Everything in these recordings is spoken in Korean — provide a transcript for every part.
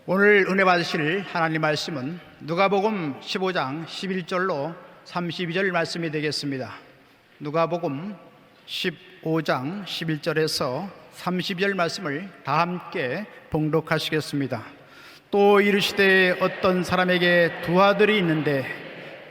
오늘 은혜 받으실 하나님 말씀은 누가복음 15장 11절로 32절 말씀이 되겠습니다. 누가복음 15장 11절에서 30절 말씀을 다 함께 봉독하시겠습니다. 또 이르시되 어떤 사람에게 두 아들이 있는데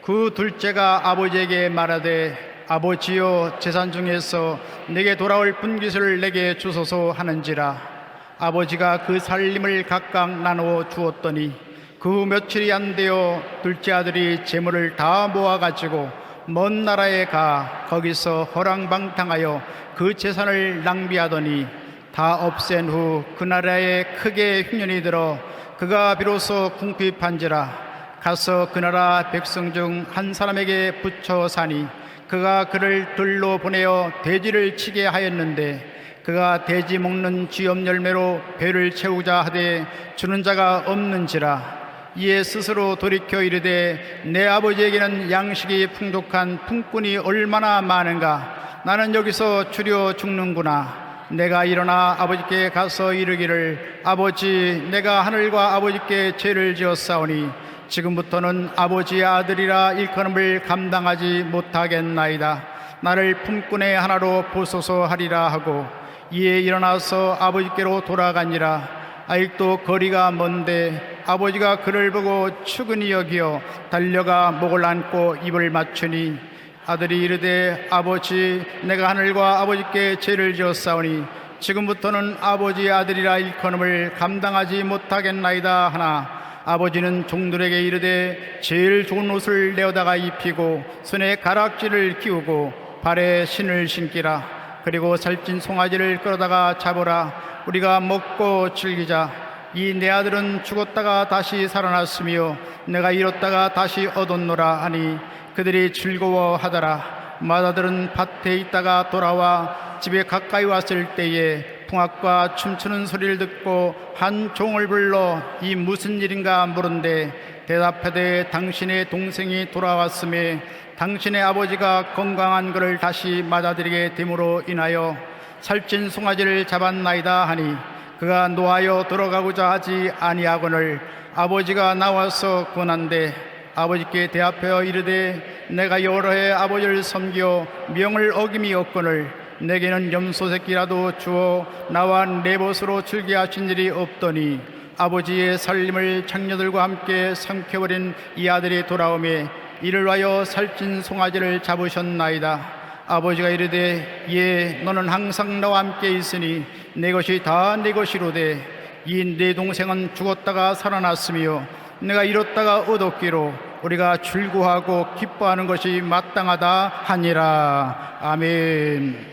그 둘째가 아버지에게 말하되 아버지여 재산 중에서 내게 돌아올 분깃을 내게 주소서 하는지라. 아버지가 그 살림을 각각 나누어 주었더니 그 며칠이 안 되어 둘째 아들이 재물을 다 모아가지고 먼 나라에 가 거기서 허랑방탕하여 그 재산을 낭비하더니 다 없앤 후 그 나라에 크게 흉년이 들어 그가 비로소 궁핍한지라. 가서 그 나라 백성 중 한 사람에게 붙여 사니 그가 그를 들로 보내어 돼지를 치게 하였는데 그가 돼지 먹는 쥐염 열매로 배를 채우자 하되 주는 자가 없는지라. 이에 스스로 돌이켜 이르되 내 아버지에게는 양식이 풍족한 품꾼이 얼마나 많은가. 나는 여기서 추려 죽는구나. 내가 일어나 아버지께 가서 이르기를 아버지, 내가 하늘과 아버지께 죄를 지었사오니 지금부터는 아버지의 아들이라 일컬음을 감당하지 못하겠나이다. 나를 품꾼의 하나로 보소서 하리라 하고 이에 일어나서 아버지께로 돌아가니라. 아직도 거리가 먼데 아버지가 그를 보고 측은히 여기어 달려가 목을 안고 입을 맞추니 아들이 이르되 아버지, 내가 하늘과 아버지께 죄를 지었사오니 지금부터는 아버지의 아들이라 일컬음을 감당하지 못하겠나이다 하나 아버지는 종들에게 이르되 제일 좋은 옷을 내어다가 입히고 손에 가락지를 끼우고 발에 신을 신기라. 그리고 살찐 송아지를 끌어다가 잡으라. 우리가 먹고 즐기자. 이 내 아들은 죽었다가 다시 살아났으며 내가 잃었다가 다시 얻었노라 하니 그들이 즐거워하더라. 맏아들은 밭에 있다가 돌아와 집에 가까이 왔을 때에 풍악과 춤추는 소리를 듣고 한 종을 불러 이 무슨 일인가 물은데 대답하되 당신의 동생이 돌아왔음에 당신의 아버지가 건강한 그를 다시 맞아들이게 됨으로 인하여 살찐 송아지를 잡았나이다 하니 그가 노하여 들어가고자 하지 아니하거늘 아버지가 나와서 권한대 아버지께 대합하여 이르되 내가 여러 해 아버지를 섬겨 명을 어김이 없거늘 내게는 염소 새끼라도 주어 나와 내 벗으로 즐게 하신 일이 없더니 아버지의 살림을 장녀들과 함께 삼켜버린 이 아들이 돌아오매 이를 위하여 살찐 송아지를 잡으셨나이다. 아버지가 이르되 예, 너는 항상 나와 함께 있으니 내 것이 다 내 것이로되 이 내 동생은 죽었다가 살아났으며 내가 잃었다가 얻었기로 우리가 즐거워하고 기뻐하는 것이 마땅하다 하니라. 아멘.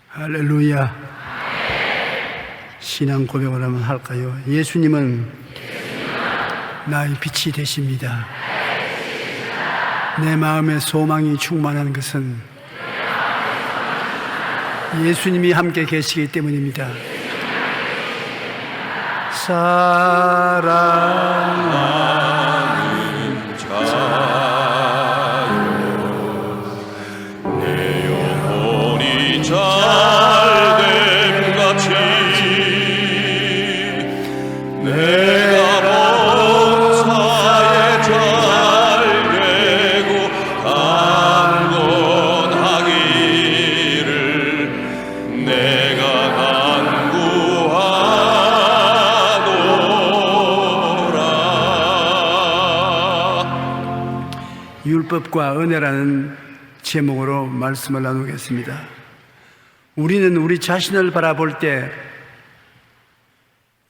할렐루야. 신앙 고백을 한번 할까요? 예수님은 나의 빛이 되십니다. 내 마음에 소망이 충만한 것은 예수님이 함께 계시기 때문입니다. 사랑하는 자여 내 영혼이 잘됨같이 내가 범사에 잘되고 강건하기를 내가 간구하노라. 율법과 은혜라는 제목으로 말씀을 나누겠습니다. 우리는 우리 자신을 바라볼 때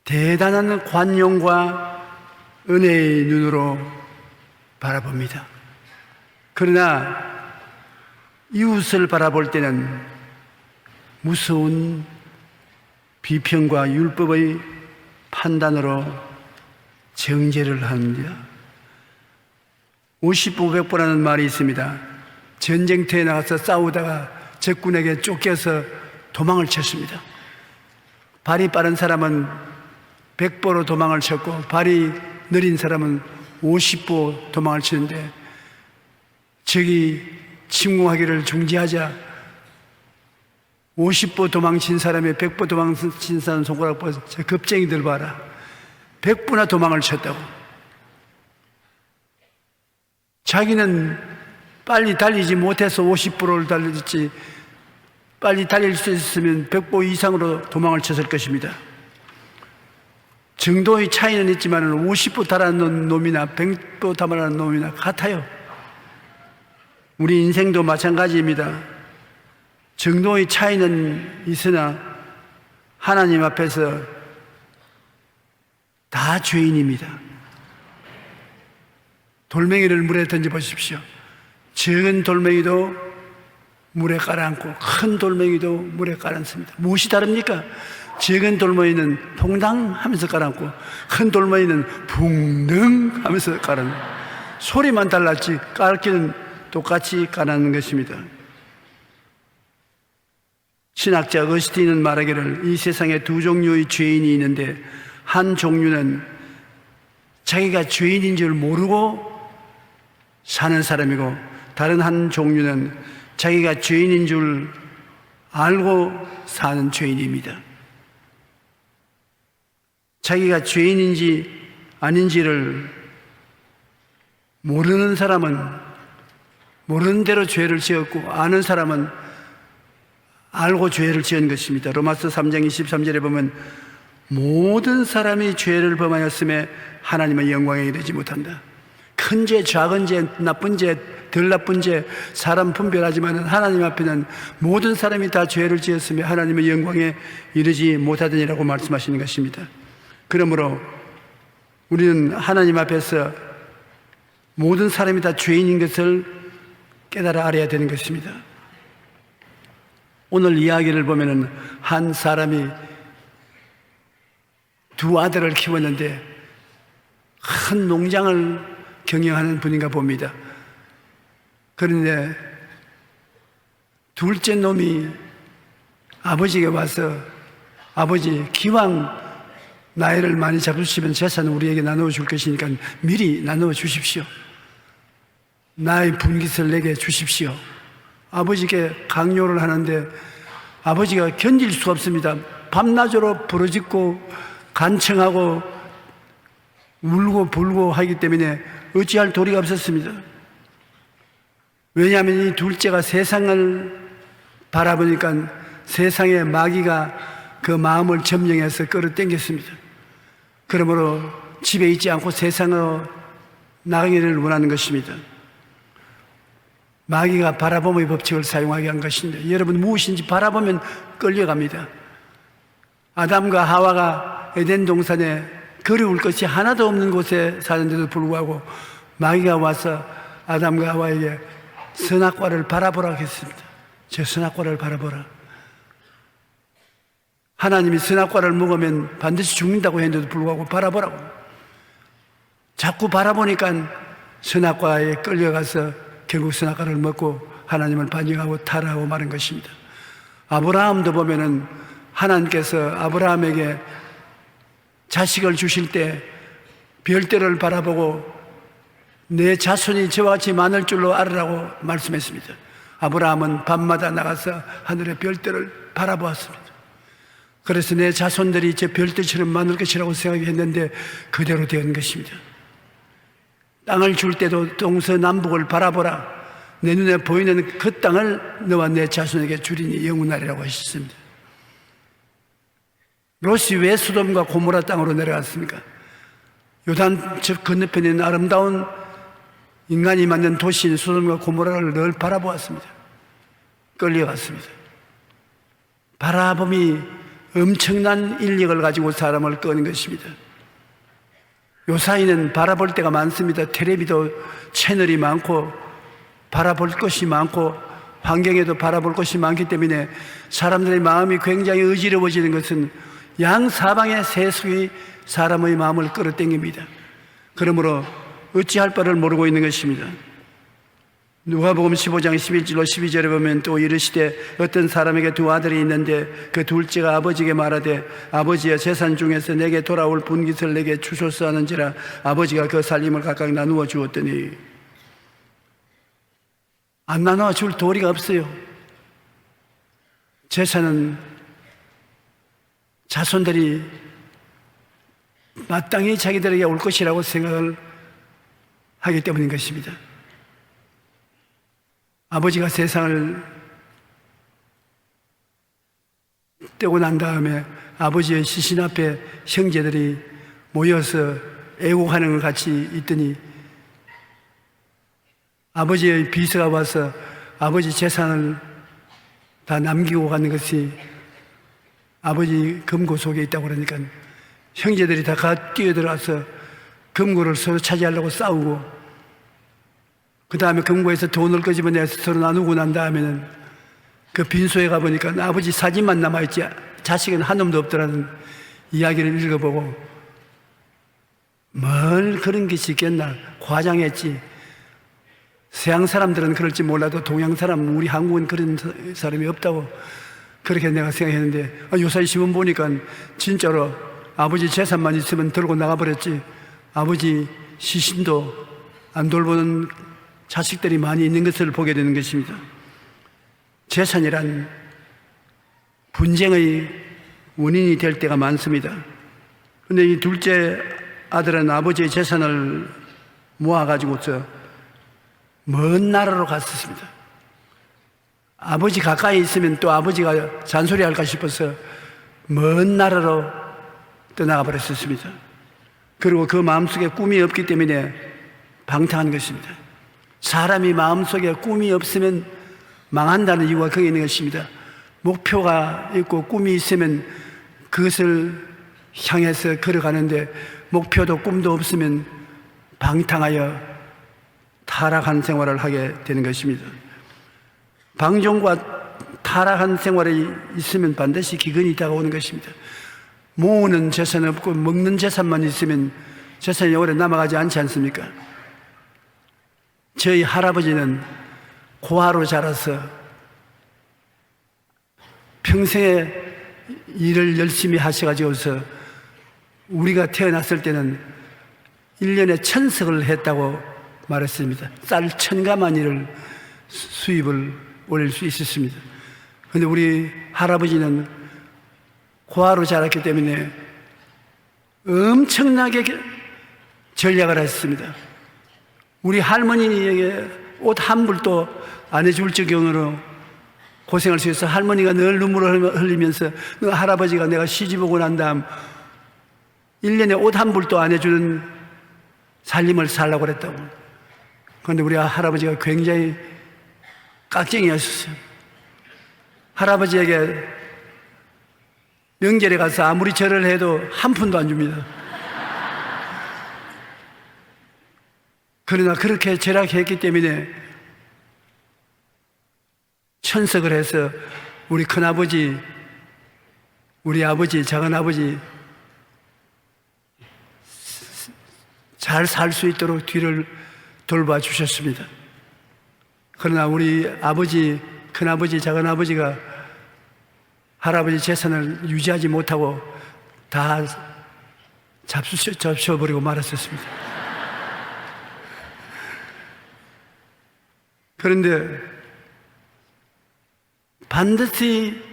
대단한 관용과 은혜의 눈으로 바라봅니다. 그러나 이웃을 바라볼 때는 무서운 비평과 율법의 판단으로 정죄를 합니다. 50보 100보라는 말이 있습니다. 전쟁터에 나가서 싸우다가 적군에게 쫓겨서 도망을 쳤습니다. 발이 빠른 사람은 100보로 도망을 쳤고 발이 느린 사람은 50보 도망을 치는데 적이 침공하기를 중지하자 50보 도망친 사람이 100보 도망친 사람 손가락 뻗어 겁쟁이들 봐라. 100부나 도망을 쳤다고. 자기는 빨리 달리지 못해서 50%를 달렸지, 빨리 달릴 수 있었으면 100보 이상으로 도망을 쳤을 것입니다. 정도의 차이는 있지만 50보 달하는 놈이나 100보 달하는 놈이나 같아요. 우리 인생도 마찬가지입니다. 정도의 차이는 있으나 하나님 앞에서 다 죄인입니다. 돌멩이를 물에 던져보십시오. 적은 돌멩이도 물에 깔아앉고 큰 돌멩이도 물에 깔아앉습니다. 무엇이 다릅니까? 적은 돌멩이는 퐁당 하면서 깔아앉고 큰 돌멩이는 붕덩 하면서 깔아앉고, 소리만 달랐지 깔기는 똑같이 깔아앉는 것입니다. 신학자 어거스틴은 말하기를 이 세상에 두 종류의 죄인이 있는데, 한 종류는 자기가 죄인인 줄 모르고 사는 사람이고, 다른 한 종류는 자기가 죄인인 줄 알고 사는 죄인입니다. 자기가 죄인인지 아닌지를 모르는 사람은 모르는 대로 죄를 지었고, 아는 사람은 알고 죄를 지은 것입니다. 로마서 3장 23절에 보면 모든 사람이 죄를 범하였음에 하나님의 영광에 이르지 못한다. 큰 죄, 작은 죄, 나쁜 죄, 덜 나쁜 죄, 사람 분별하지만 하나님 앞에는 모든 사람이 다 죄를 지었으며 하나님의 영광에 이르지 못하더니라고 말씀하시는 것입니다. 그러므로 우리는 하나님 앞에서 모든 사람이 다 죄인인 것을 깨달아 알아야 되는 것입니다. 오늘 이야기를 보면은 한 사람이 두 아들을 키웠는데 큰 농장을 경영하는 분인가 봅니다. 그런데 둘째 놈이 아버지에게 와서, 아버지, 기왕 나이를 많이 잡수시면 재산을 우리에게 나누어 줄 것이니까 미리 나누어 주십시오. 나의 분깃을 내게 주십시오. 아버지께 강요를 하는데 아버지가 견딜 수가 없습니다. 밤낮으로 부르짖고 간청하고 울고 불고 하기 때문에 어찌할 도리가 없었습니다. 왜냐하면 이 둘째가 세상을 바라보니까 세상의 마귀가 그 마음을 점령해서 끌어당겼습니다. 그러므로 집에 있지 않고 세상으로 나가기를 원하는 것입니다. 마귀가 바라봄의 법칙을 사용하게 한 것인데, 여러분 무엇인지 바라보면 끌려갑니다. 아담과 하와가 에덴 동산에 그리울 것이 하나도 없는 곳에 사는데도 불구하고 마귀가 와서 아담과 하와에게 선악과를 바라보라 했습니다. 저 선악과를 바라보라. 하나님이 선악과를 먹으면 반드시 죽는다고 했는데도 불구하고 바라보라고. 자꾸 바라보니까 선악과에 끌려가서 결국 선악과를 먹고 하나님을 반역하고 타락하고 마는 것입니다. 아브라함도 보면은 하나님께서 아브라함에게 자식을 주실 때 별들을 바라보고 내 자손이 저와 같이 많을 줄로 알으라고 말씀했습니다. 아브라함은 밤마다 나가서 하늘의 별들을 바라보았습니다. 그래서 내 자손들이 저 별들처럼 많을 것이라고 생각했는데 그대로 된 것입니다. 땅을 줄 때도 동서남북을 바라보라. 내 눈에 보이는 그 땅을 너와 내 자손에게 주리니 영원하리라고 하셨습니다. 롯이 왜 소돔과 고모라 땅으로 내려갔습니까? 요단 저 건너편에 있는 아름다운 인간이 만든 도시인 소돔과 고모라를 늘 바라보았습니다. 끌려갔습니다. 바라봄이 엄청난 인력을 가지고 사람을 끄는 것입니다. 요사이는 바라볼 때가 많습니다. 텔레비도 채널이 많고 바라볼 것이 많고 환경에도 바라볼 것이 많기 때문에 사람들의 마음이 굉장히 어지러워지는 것은 양사방의 세속이 사람의 마음을 끌어당깁니다. 그러므로 어찌할 바를 모르고 있는 것입니다. 누가복음 15장 11절로 12절에 보면 또 이르시되 어떤 사람에게 두 아들이 있는데 그 둘째가 아버지에게 말하되 아버지의 재산 중에서 내게 돌아올 분깃을 내게 주소서 하는지라 아버지가 그 살림을 각각 나누어 주었더니, 안 나누어 줄 도리가 없어요. 재산은 자손들이 마땅히 자기들에게 올 것이라고 생각을 하기 때문인 것입니다. 아버지가 세상을 떼고 난 다음에 아버지의 시신 앞에 형제들이 모여서 애곡하는 것 같이 있더니 아버지의 비서가 와서 아버지 재산을 다 남기고 가는 것이 아버지 금고 속에 있다고 그러니까 형제들이 다 뛰어들어와서 금고를 서로 차지하려고 싸우고 그 다음에 금고에서 돈을 끄집어내서 서로 나누고 난 다음에는 그 빈소에 가보니까 아버지 사진만 남아있지 자식은 한 놈도 없더라는 이야기를 읽어보고 뭘 그런 것이 있겠나 과장했지. 서양 사람들은 그럴지 몰라도 동양 사람, 우리 한국은 그런 사람이 없다고 그렇게 내가 생각했는데 요사이 신문 보니까 진짜로 아버지 재산만 있으면 들고 나가버렸지 아버지 시신도 안 돌보는 자식들이 많이 있는 것을 보게 되는 것입니다. 재산이란 분쟁의 원인이 될 때가 많습니다. 그런데 이 둘째 아들은 아버지의 재산을 모아가지고서 먼 나라로 갔었습니다. 아버지 가까이 있으면 또 아버지가 잔소리할까 싶어서 먼 나라로 떠나가 버렸었습니다. 그리고 그 마음속에 꿈이 없기 때문에 방탕한 것입니다. 사람이 마음속에 꿈이 없으면 망한다는 이유가 거기 있는 것입니다. 목표가 있고 꿈이 있으면 그것을 향해서 걸어가는데 목표도 꿈도 없으면 방탕하여 타락한 생활을 하게 되는 것입니다. 방종과 타락한 생활이 있으면 반드시 기근이 다가오는 것입니다. 모으는 재산 없고 먹는 재산만 있으면 재산이 오래 남아가지 않지 않습니까? 저희 할아버지는 고아로 자라서 평생에 일을 열심히 하셔가지고서 우리가 태어났을 때는 1년에 1,000석을 했다고 말했습니다. 쌀 1,000가마니를 수입을 올릴 수 있었습니다. 그런데 우리 할아버지는 고아로 자랐기 때문에 엄청나게 전략을 했습니다. 우리 할머니에게 옷 한 벌도 안 해줄 정도로 고생할 수 있어서 할머니가 늘 눈물을 흘리면서 너 할아버지가 내가 시집 오고 난 다음 1년에 옷 한 벌도 안 해주는 살림을 살라고 그랬다고. 그런데 우리 할아버지가 굉장히 깍쟁이였어요. 할아버지에게 명절에 가서 아무리 절을 해도 한 푼도 안 줍니다. 그러나 그렇게 절약했기 때문에 천석을 해서 우리 큰아버지, 우리 아버지, 작은아버지 잘 살 수 있도록 뒤를 돌봐 주셨습니다. 그러나 우리 아버지, 큰아버지, 작은아버지가 할아버지 재산을 유지하지 못하고 다 잡숴버리고 말았었습니다. 그런데 반드시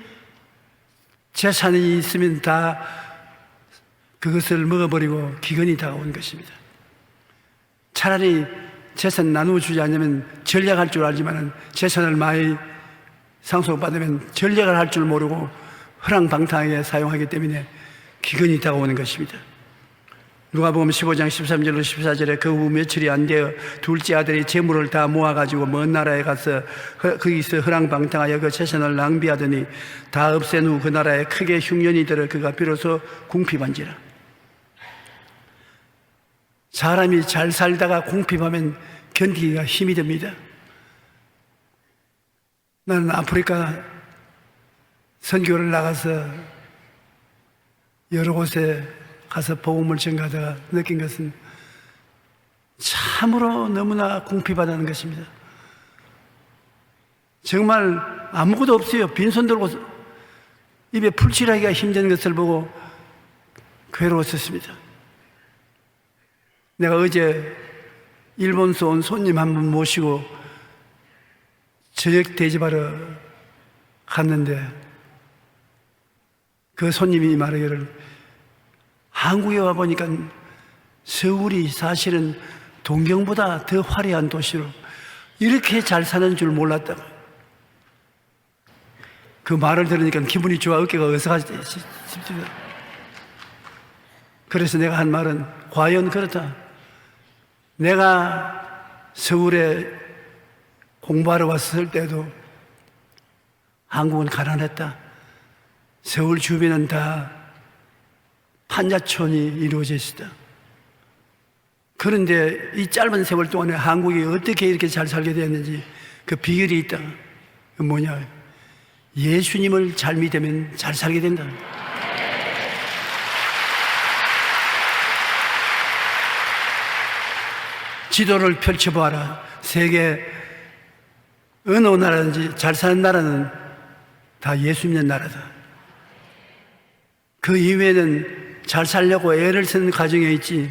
재산이 있으면 다 그것을 먹어버리고 기근이 다가온 것입니다. 차라리 재산 나누어주지 않으면 전략할 줄 알지만 재산을 많이 상속받으면 전략을 할 줄 모르고 허랑방탕하게 사용하기 때문에 기근이 다가오는 것입니다. 누가복음 15장 13절로 14절에 그 후 며칠이 안 되어 둘째 아들이 재물을 다 모아가지고 먼 나라에 가서 거기서 허랑방탕하여 그 재산을 낭비하더니 다 없앤 후 그 나라에 크게 흉년이 들어 그가 비로소 궁핍한지라. 사람이 잘 살다가 궁핍하면 견디기가 힘이 듭니다. 나는 아프리카 선교를 나가서 여러 곳에 가서 복음을 전가하다가 느낀 것은 참으로 너무나 궁핍하다는 것입니다. 정말 아무것도 없어요. 빈손 들고 입에 풀칠하기가 힘든 것을 보고 괴로웠었습니다. 내가 어제 일본에서 온 손님 한 분 모시고 저녁 대접하러 갔는데 그 손님이 말하기를 한국에 와보니까 서울이 사실은 동경보다 더 화려한 도시로 이렇게 잘 사는 줄 몰랐다. 그 말을 들으니까 기분이 좋아 어깨가 어색해집니다. 그래서 내가 한 말은 과연 그렇다. 내가 서울에 공부하러 왔을 때도 한국은 가난했다. 서울 주변은 다 판자촌이 이루어져 있었다. 그런데 이 짧은 세월 동안에 한국이 어떻게 이렇게 잘 살게 되었는지 그 비결이 있다. 그 뭐냐? 예수님을 잘 믿으면 잘 살게 된다. 지도를 펼쳐보아라. 세계 어느 나라든지 잘 사는 나라는 다 예수 믿는 나라다. 그 이외에는 잘 살려고 애를 쓰는 가정에 있지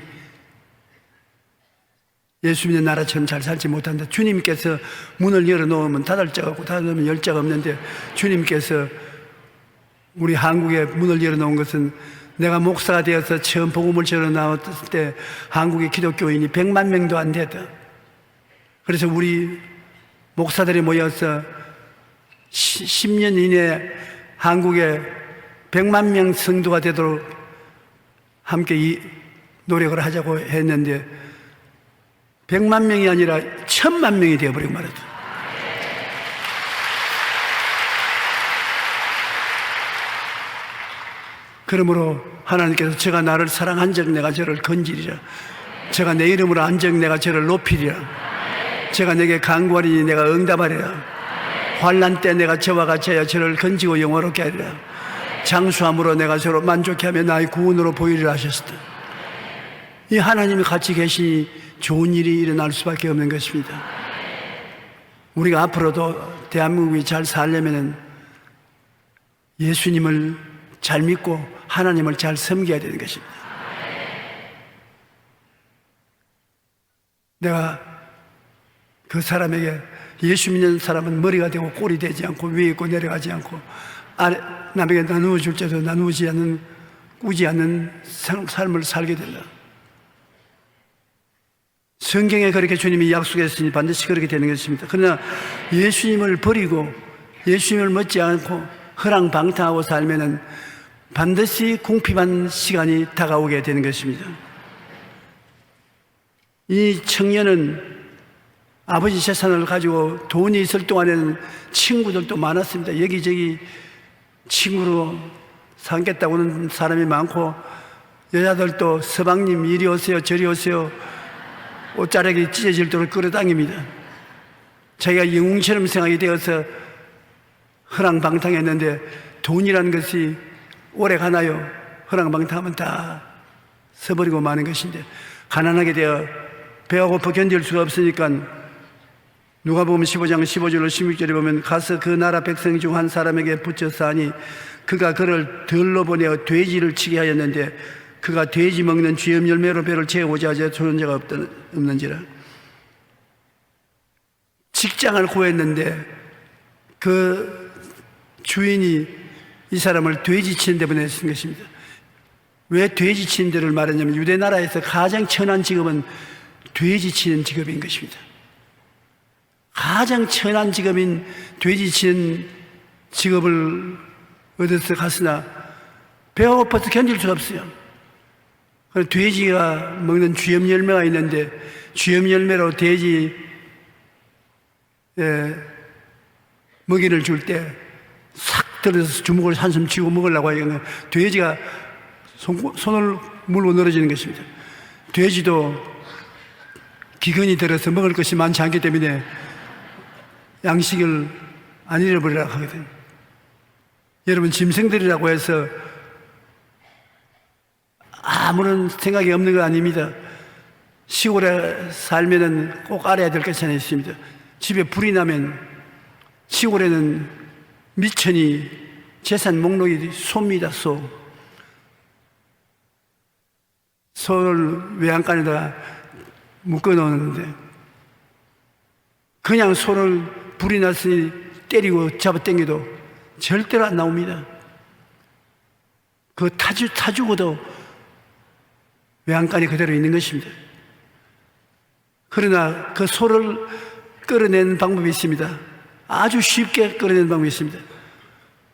예수 믿는 나라처럼 잘 살지 못한다. 주님께서 문을 열어놓으면 닫을 자가 없고 닫으면 열 자가 없는데 주님께서 우리 한국에 문을 열어놓은 것은 내가 목사가 되어서 처음 복음을 전해 나왔을 때 한국의 기독교인이 100만 명도 안 됐다. 그래서 우리 목사들이 모여서 10년 이내에 한국에 100만 명 성도가 되도록 함께 이 노력을 하자고 했는데 100만 명이 아니라 1000만 명이 되어버리고 말았다. 그러므로 하나님께서 제가 나를 사랑한 적 내가 저를 건지리라. 제가 내 이름으로 한 적 내가 저를 높이리라. 제가 내게 간구하리니 내가 응답하리라. 환난 때 내가 저와 같이 하여 저를 건지고 영화롭게 하리라. 장수함으로 내가 저로 만족해 하며 나의 구원으로 보이리라 하셨다. 이 하나님이 같이 계시니 좋은 일이 일어날 수밖에 없는 것입니다. 우리가 앞으로도 대한민국이 잘 살려면 예수님을 잘 믿고 하나님을 잘 섬겨야 되는 것입니다. 내가 그 사람에게 예수 믿는 사람은 머리가 되고 꼴이 되지 않고 위에 있고 내려가지 않고 남에게 나누어 줄 때도 나누지 않는 꾸지 않는 삶을 살게 된다. 성경에 그렇게 주님이 약속했으니 반드시 그렇게 되는 것입니다. 그러나 예수님을 버리고 예수님을 믿지 않고 허랑방탕하고 살면은 반드시 궁핍한 시간이 다가오게 되는 것입니다. 이 청년은 아버지 재산을 가지고 돈이 있을 동안에는 친구들도 많았습니다. 여기저기 친구로 삼겠다고 하는 사람이 많고 여자들도 서방님 이리 오세요 저리 오세요 옷자락이 찢어질 도록 끌어당깁니다. 자기가 영웅처럼 생각이 되어서 허랑방탕했는데 돈이라는 것이 오래 가나요? 허랑방탕하면 다 써버리고 마는 것인데 가난하게 되어 배가 고파 견딜 수가 없으니까 누가복음 15장 15절로 16절에 보면 가서 그 나라 백성 중 한 사람에게 붙여서 하니 그가 그를 들러 보내어 돼지를 치게 하였는데 그가 돼지 먹는 쥐염 열매로 배를 채우고자 하자 주는 자가 없는지라. 직장을 구했는데 그 주인이 이 사람을 돼지 치는 데 보냈던 것입니다. 왜 돼지 치는 데를 말했냐면 유대 나라에서 가장 천한 직업은 돼지 치는 직업인 것입니다. 가장 천한 직업인 돼지 치는 직업을 얻어서 갔으나 배가 고파서 견딜 수가 없어요. 돼지가 먹는 쥐염 열매가 있는데 쥐염 열매로 돼지 먹이를 줄 때 싹 들어서 주먹을 한숨 쥐고 먹으려고 하니까 돼지가 손을 물고 늘어지는 것입니다. 돼지도 기근이 들어서 먹을 것이 많지 않기 때문에 양식을 안 잃어버리라고 하거든요. 여러분 짐승들이라고 해서 아무런 생각이 없는 거 아닙니다. 시골에 살면은 꼭 알아야 될 것이 하나 있습니다. 집에 불이 나면 시골에는 미천이 재산 목록이 소입니다. 소를 외양간에다가 묶어 놓는데 그냥 소를 불이 났으니 때리고 잡아당겨도 절대로 안 나옵니다. 그 타 죽어도 외양간이 그대로 있는 것입니다. 그러나 그 소를 끌어내는 방법이 있습니다. 아주 쉽게 끌어내는 방법이 있습니다.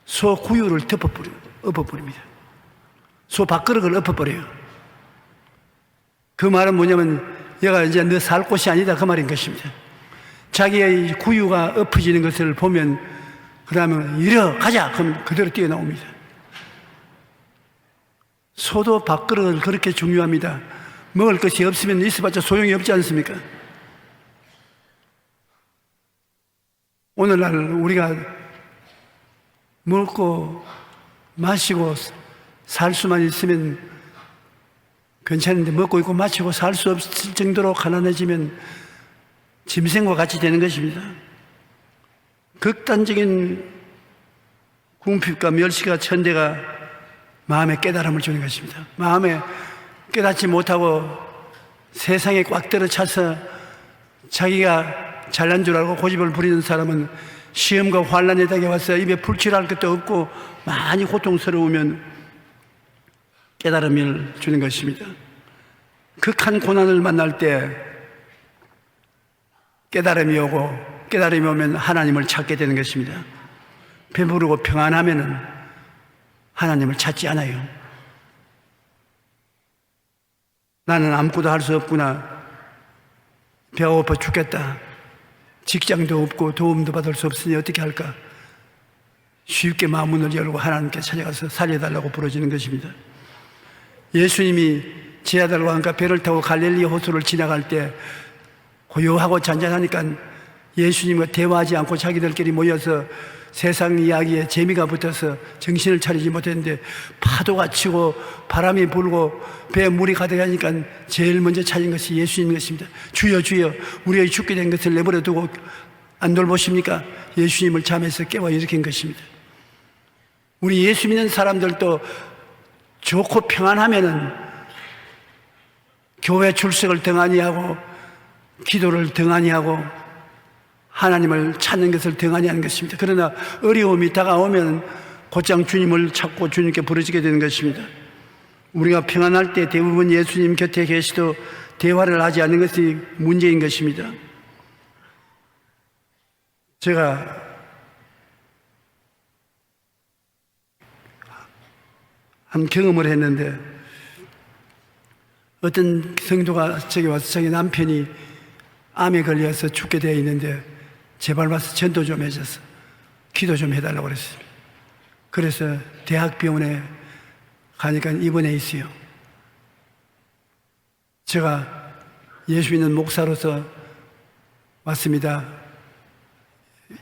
소 구유를 엎어버립니다. 소 밥그릇을 엎어버려요. 그 말은 뭐냐면 얘가 이제 너 살 곳이 아니다 그 말인 것입니다. 자기의 구유가 엎어지는 것을 보면 그러면 이리 가자 그럼 그대로 뛰어나옵니다. 소도 밥그릇을 그렇게 중요합니다. 먹을 것이 없으면 있어봤자 소용이 없지 않습니까? 오늘날 우리가 먹고 마시고 살 수만 있으면 괜찮은데 먹고 있고 마시고 살 수 없을 정도로 가난해지면 짐승과 같이 되는 것입니다. 극단적인 궁핍과 멸시가 천대가 마음에 깨달음을 주는 것입니다. 마음에 깨닫지 못하고 세상에 꽉 들어차서 자기가 잘난 줄 알고 고집을 부리는 사람은 시험과 환난에 다가와서 입에 불칠할 것도 없고 많이 고통스러우면 깨달음을 주는 것입니다. 극한 고난을 만날 때 깨달음이 오고 깨달음이 오면 하나님을 찾게 되는 것입니다. 배부르고 평안하면은 하나님을 찾지 않아요. 나는 아무것도 할 수 없구나. 배가 고파 죽겠다. 직장도 없고 도움도 받을 수 없으니 어떻게 할까? 쉽게 마음문을 열고 하나님께 찾아가서 살려달라고 부르짖는 것입니다. 예수님이 제 아들과 함께 배를 타고 갈릴리 호수를 지나갈 때 고요하고 잔잔하니까 예수님과 대화하지 않고 자기들끼리 모여서 세상 이야기에 재미가 붙어서 정신을 차리지 못했는데 파도가 치고 바람이 불고 배에 물이 가득하니까 제일 먼저 찾은 것이 예수님인 것입니다. 주여 주여 우리가 죽게 된 것을 내버려 두고 안 돌보십니까? 예수님을 잠에서 깨워 일으킨 것입니다. 우리 예수 믿는 사람들도 좋고 평안하면은 교회 출석을 등한히 하고 기도를 등한히 하고 하나님을 찾는 것을 등한히 하는 것입니다. 그러나 어려움이 다가오면 곧장 주님을 찾고 주님께 부르짖게 되는 것입니다. 우리가 평안할 때 대부분 예수님 곁에 계시도 대화를 하지 않는 것이 문제인 것입니다. 제가 한 경험을 했는데 어떤 성도가 저기 와서 자기 남편이 암에 걸려서 죽게 되어 있는데 제발 와서 전도 좀 해줘서 기도 좀 해달라고 그랬습니다. 그래서 대학병원에 가니까 입원해 있어요. 제가 예수 믿는 목사로서 왔습니다.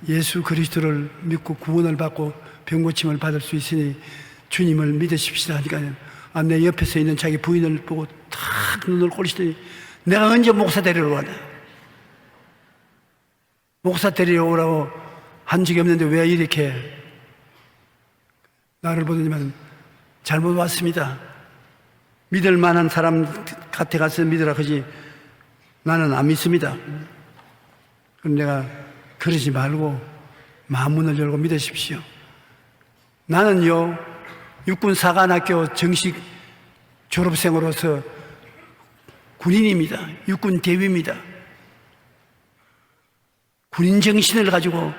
예수 그리스도를 믿고 구원을 받고 병고침을 받을 수 있으니 주님을 믿으십시다 하니까 내 옆에 서 있는 자기 부인을 보고 탁 눈을 꼴리시더니 내가 언제 목사 데리러 가냐? 목사 데리러 오라고 한 적이 없는데 왜 이렇게 나를 보더니만 잘못 왔습니다. 믿을 만한 사람 곁에 가서 믿으라 그러지 나는 안 믿습니다. 그럼 내가 그러지 말고 마음문을 열고 믿으십시오. 나는요 육군사관학교 정식 졸업생으로서 군인입니다. 육군 대위입니다. 군인 정신을 가지고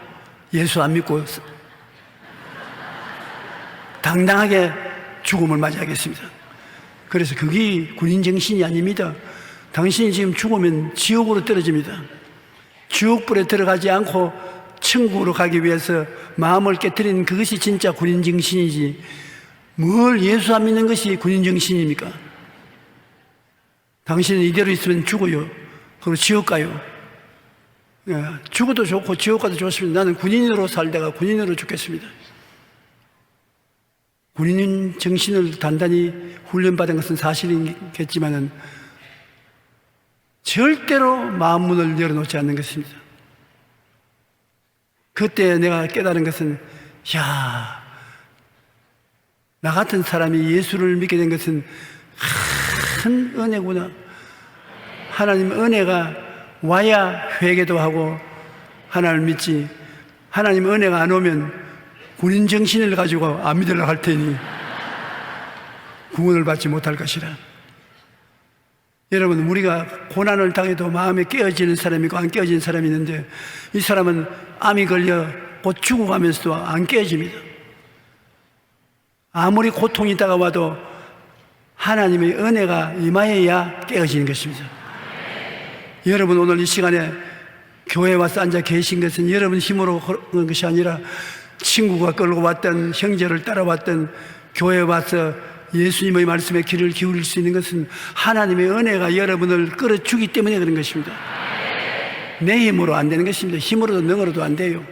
예수 안 믿고 당당하게 죽음을 맞이하겠습니다. 그래서 그게 군인 정신이 아닙니다. 당신이 지금 죽으면 지옥으로 떨어집니다. 지옥불에 들어가지 않고 천국으로 가기 위해서 마음을 깨트리는 그것이 진짜 군인 정신이지 뭘 예수 안 믿는 것이 군인 정신입니까? 당신은 이대로 있으면 죽어요. 그리고 지옥 가요. 죽어도 좋고 지옥 가도 좋습니다. 나는 군인으로 살다가 군인으로 죽겠습니다. 군인 정신을 단단히 훈련받은 것은 사실이겠지만은 절대로 마음문을 열어놓지 않는 것입니다. 그때 내가 깨달은 것은 나 같은 사람이 예수를 믿게 된 것은 큰 은혜구나. 하나님 은혜가 와야 회개도 하고 하나님을 믿지 하나님 은혜가 안 오면 군인 정신을 가지고 안 믿으려고 할 테니 구원을 받지 못할 것이라. 여러분, 우리가 고난을 당해도 마음에 깨어지는 사람이 있고 안 깨어지는 사람이 있는데, 이 사람은 암이 걸려 곧 죽어가면서도 안 깨어집니다. 아무리 고통이 다가와도 하나님의 은혜가 임하여야 깨어지는 것입니다. 여러분, 오늘 이 시간에 교회에 와서 앉아 계신 것은 여러분 힘으로 그런 것이 아니라 친구가 끌고 왔던, 형제를 따라왔던, 교회에 와서 예수님의 말씀에 귀를 기울일 수 있는 것은 하나님의 은혜가 여러분을 끌어주기 때문에 그런 것입니다. 내 힘으로 안 되는 것입니다. 힘으로도 능으로도 안 돼요.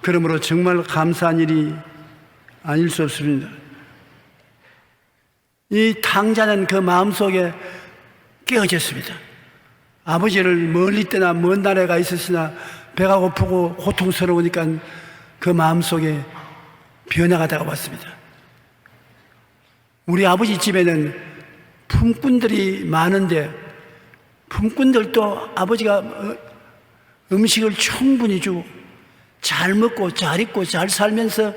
그러므로 정말 감사한 일이 아닐 수 없습니다. 이 탕자는 그 마음속에 깨어졌습니다. 아버지를 멀리 떠나 먼 나라에 가 있었으나 배가 고프고 고통스러우니까 그 마음속에 변화가 다가왔습니다. 우리 아버지 집에는 품꾼들이 많은데 품꾼들도 아버지가 음식을 충분히 주고 잘 먹고 잘 입고 잘 살면서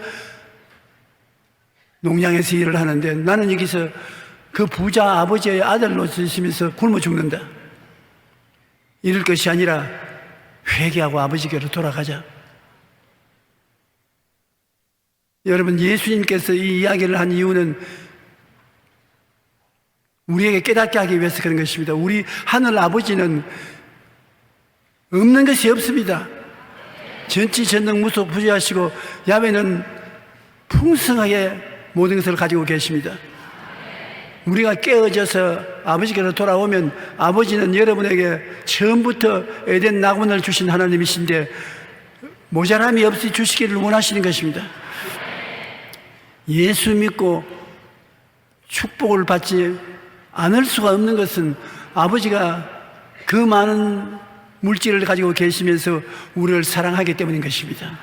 농장에서 일을 하는데, 나는 여기서 그 부자 아버지의 아들로 있으면서 굶어 죽는다. 이럴 것이 아니라 회개하고 아버지께로 돌아가자. 여러분, 예수님께서 이 이야기를 한 이유는 우리에게 깨닫게 하기 위해서 그런 것입니다. 우리 하늘 아버지는 없는 것이 없습니다. 전지전능무속 부지하시고 야훼는 풍성하게 모든 것을 가지고 계십니다. 우리가 깨어져서 아버지께로 돌아오면 아버지는 여러분에게 처음부터 에덴 낙원을 주신 하나님이신데 모자람이 없이 주시기를 원하시는 것입니다. 예수 믿고 축복을 받지 않을 수가 없는 것은 아버지가 그 많은 물질을 가지고 계시면서 우리를 사랑하기 때문인 것입니다.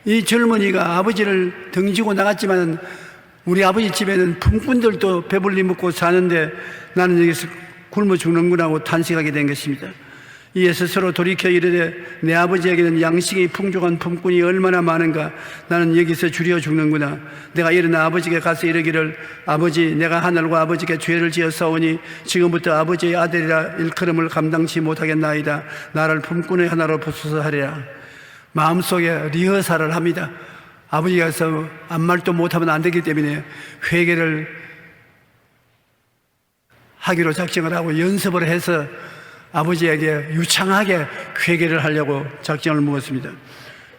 이 젊은이가 아버지를 등지고 나갔지만 우리 아버지 집에는 품꾼들도 배불리 먹고 사는데 나는 여기서 굶어 죽는구나 하고 탄식하게 된 것입니다. 이에 스스로 돌이켜 이르되 내 아버지에게는 양식이 풍족한 품꾼이 얼마나 많은가. 나는 여기서 줄여 죽는구나. 내가 일어나 아버지께 가서 이르기를 아버지, 내가 하늘과 아버지께 죄를 지었사오니 지금부터 아버지의 아들이라 일컬음을 감당치 못하겠나이다. 나를 품꾼의 하나로 부수서 하리라. 마음속에 리허설을 합니다. 아버지께서 아무 말도 못하면 안 되기 때문에 회개를 하기로 작정을 하고 연습을 해서 아버지에게 유창하게 회개를 하려고 작정을 먹었습니다.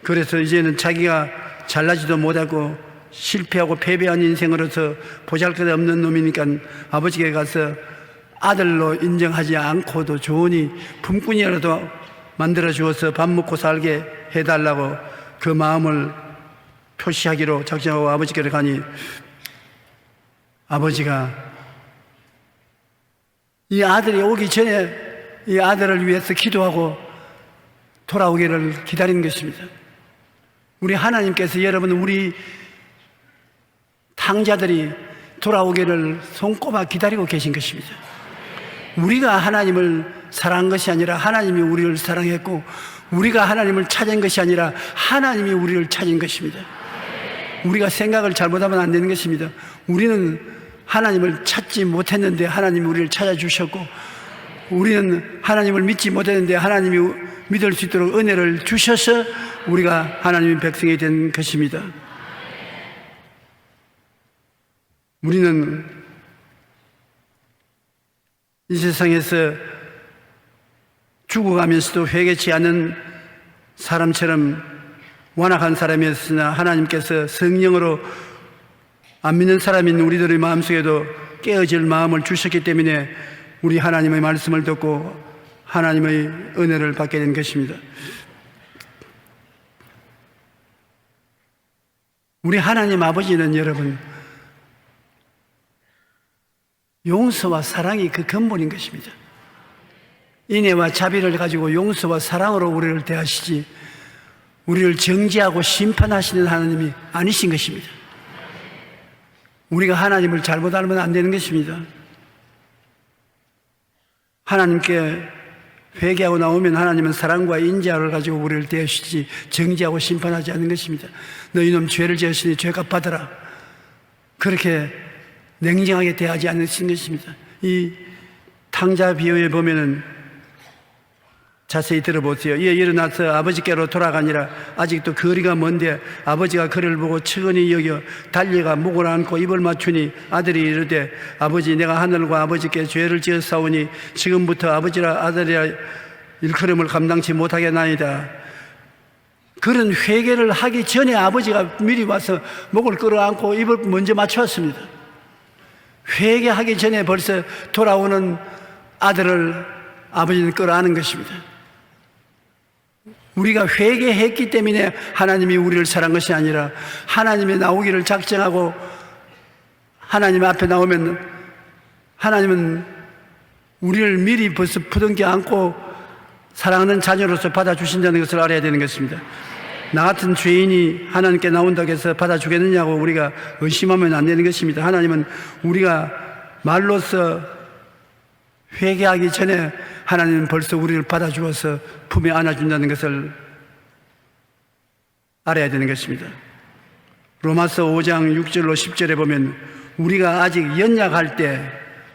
그래서 이제는 자기가 잘나지도 못하고 실패하고 패배한 인생으로서 보잘것없는 놈이니까 아버지께 가서 아들로 인정하지 않고도 좋으니 품꾼이라도 만들어 주어서 밥 먹고 살게 해달라고 그 마음을 표시하기로 작정하고 아버지께로 가니 아버지가 이 아들이 오기 전에 이 아들을 위해서 기도하고 돌아오기를 기다리는 것입니다. 우리 하나님께서 여러분, 우리 탕자들이 돌아오기를 손꼽아 기다리고 계신 것입니다. 우리가 하나님을 사랑한 것이 아니라 하나님이 우리를 사랑했고, 우리가 하나님을 찾은 것이 아니라 하나님이 우리를 찾은 것입니다. 우리가 생각을 잘못하면 안 되는 것입니다. 우리는 하나님을 찾지 못했는데 하나님이 우리를 찾아주셨고, 우리는 하나님을 믿지 못했는데 하나님이 믿을 수 있도록 은혜를 주셔서 우리가 하나님의 백성이 된 것입니다. 우리는 이 세상에서 죽어가면서도 회개치 않은 사람처럼 완악한 사람이었으나 하나님께서 성령으로 안 믿는 사람인 우리들의 마음속에도 깨어질 마음을 주셨기 때문에 우리 하나님의 말씀을 듣고 하나님의 은혜를 받게 된 것입니다. 우리 하나님 아버지는 여러분, 용서와 사랑이 그 근본인 것입니다. 인애와 자비를 가지고 용서와 사랑으로 우리를 대하시지 우리를 정죄하고 심판하시는 하나님이 아니신 것입니다. 우리가 하나님을 잘못 알면 안 되는 것입니다. 하나님께 회개하고 나오면 하나님은 사랑과 인자를 가지고 우리를 대하시지 정죄하고 심판하지 않는 것입니다. 너희는 죄를 지었으니 죄값 받아라. 그렇게 냉정하게 대하지 않으신 것입니다. 이 탕자 비유에 보면은 자세히 들어보세요. 이에 일어나서 아버지께로 돌아가니라. 아직도 거리가 먼데 아버지가 그를 보고 측은히 여겨 달려가 목을 안고 입을 맞추니 아들이 이르되 아버지 내가 하늘과 아버지께 죄를 지었사오니 지금부터 아버지라 아들이라 일컬음을 감당치 못하겠나이다. 그런 회개를 하기 전에 아버지가 미리 와서 목을 끌어안고 입을 먼저 맞추었습니다. 회개하기 전에 벌써 돌아오는 아들을 아버지는 끌어안은 것입니다. 우리가 회개했기 때문에 하나님이 우리를 사랑한 것이 아니라 하나님이 나오기를 작정하고 하나님 앞에 나오면 하나님은 우리를 미리 벌써 부둥켜 안고 사랑하는 자녀로서 받아주신다는 것을 알아야 되는 것입니다. 나 같은 죄인이 하나님께 나온다고 해서 받아주겠느냐고 우리가 의심하면 안 되는 것입니다. 하나님은 우리가 말로써 회개하기 전에 하나님은 벌써 우리를 받아주어서 품에 안아준다는 것을 알아야 되는 것입니다. 로마서 5장 6절로 10절에 보면 우리가 아직 연약할 때,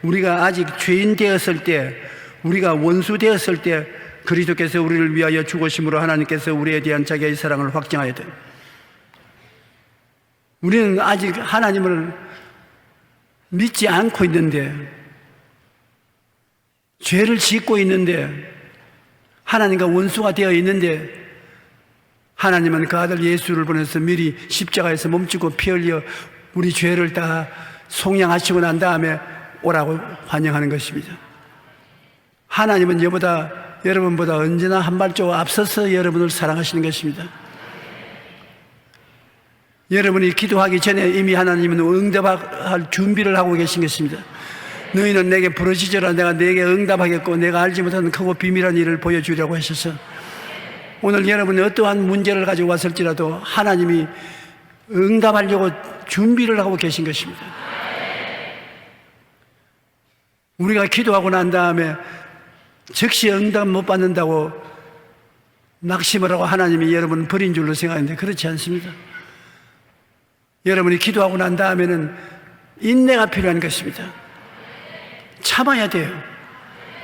우리가 아직 죄인 되었을 때, 우리가 원수 되었을 때 그리스도께서 우리를 위하여 죽으심으로 하나님께서 우리에 대한 자기의 사랑을 확증하여야 돼요. 우리는 아직 하나님을 믿지 않고 있는데, 죄를 짓고 있는데, 하나님과 원수가 되어 있는데, 하나님은 그 아들 예수를 보내서 미리 십자가에서 몸짓고 피 흘려 우리 죄를 다 속량하시고 난 다음에 오라고 환영하는 것입니다. 하나님은 여러분보다 언제나 한 발짝 앞서서 여러분을 사랑하시는 것입니다. 여러분이 기도하기 전에 이미 하나님은 응답할 준비를 하고 계신 것입니다. 너희는 내게 부르짖으라 내가 내게 응답하겠고 내가 알지 못하는 크고 비밀한 일을 보여주려고 하셔서 오늘 여러분이 어떠한 문제를 가지고 왔을지라도 하나님이 응답하려고 준비를 하고 계신 것입니다. 우리가 기도하고 난 다음에 즉시 응답 못 받는다고 낙심을 하고 하나님이 여러분을 버린 줄로 생각하는데 그렇지 않습니다. 여러분이 기도하고 난 다음에는 인내가 필요한 것입니다. 참아야 돼요.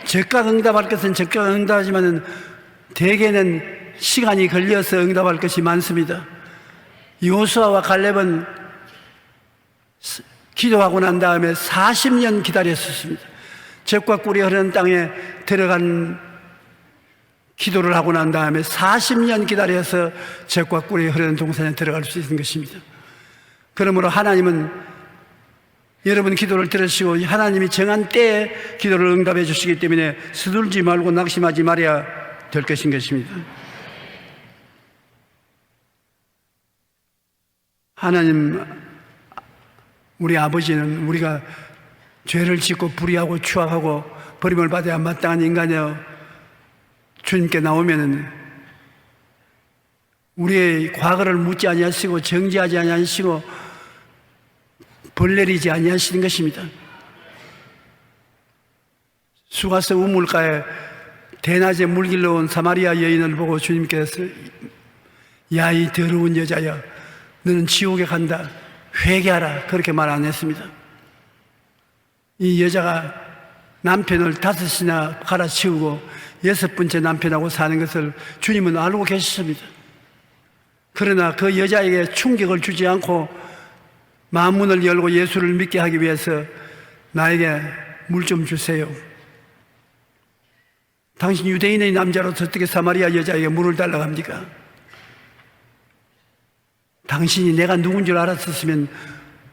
즉각 응답할 것은 즉각 응답하지만 대개는 시간이 걸려서 응답할 것이 많습니다. 여호수아와 갈렙은 기도하고 난 다음에 40년 기다렸었습니다. 젖과 꿀이 흐르는 땅에 들어간 기도를 하고 난 다음에 40년 기다려서 젖과 꿀이 흐르는 동산에 들어갈 수 있는 것입니다. 그러므로 하나님은 여러분 기도를 들으시고 하나님이 정한 때에 기도를 응답해 주시기 때문에 서둘지 말고 낙심하지 말아야 될 것인 것입니다. 하나님, 우리 아버지는 우리가 죄를 짓고 불의하고 추악하고 버림을 받아야 마땅한 인간이여 주님께 나오면은 우리의 과거를 묻지 아니하시고 정지하지 아니하시고 벌 내리지 아니하시는 것입니다. 수가성 우물가에 대낮에 물길로 온 사마리아 여인을 보고 주님께서 야 이 더러운 여자여 너는 지옥에 간다 회개하라 그렇게 말 안 했습니다. 이 여자가 남편을 5이나 갈아치우고 6번째 남편하고 사는 것을 주님은 알고 계셨습니다. 그러나 그 여자에게 충격을 주지 않고 마음문을 열고 예수를 믿게 하기 위해서 나에게 물 좀 주세요. 당신 유대인의 남자로서 어떻게 사마리아 여자에게 물을 달라고 합니까? 당신이 내가 누군 줄 알았었으면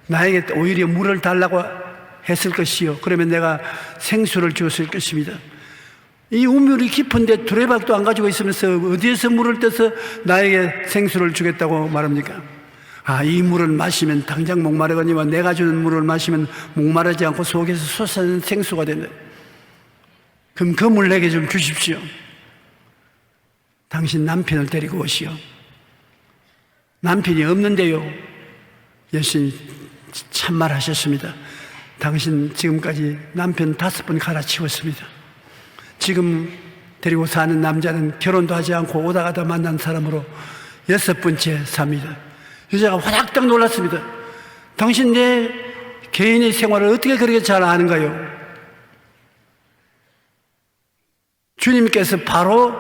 나에게 오히려 물을 달라고 했을 것이요. 그러면 내가 생수를 주었을 것입니다. 이 우물이 깊은데 두레박도 안 가지고 있으면서 어디에서 물을 떠서 나에게 생수를 주겠다고 말합니까? 아, 이 물을 마시면 당장 목마르거니와 내가 주는 물을 마시면 목마르지 않고 속에서 솟아나는 생수가 된다. 그럼 그 물 내게 좀 주십시오. 당신 남편을 데리고 오시오. 남편이 없는데요. 예수님 참말하셨습니다. 당신 지금까지 남편 5번 갈아치웠습니다. 지금 데리고 사는 남자는 결혼도 하지 않고 오다 가다 만난 사람으로 6번째 삽니다. 여자가 화닥닥 놀랐습니다. 당신 내 개인의 생활을 어떻게 그렇게 잘 아는가요? 주님께서 바로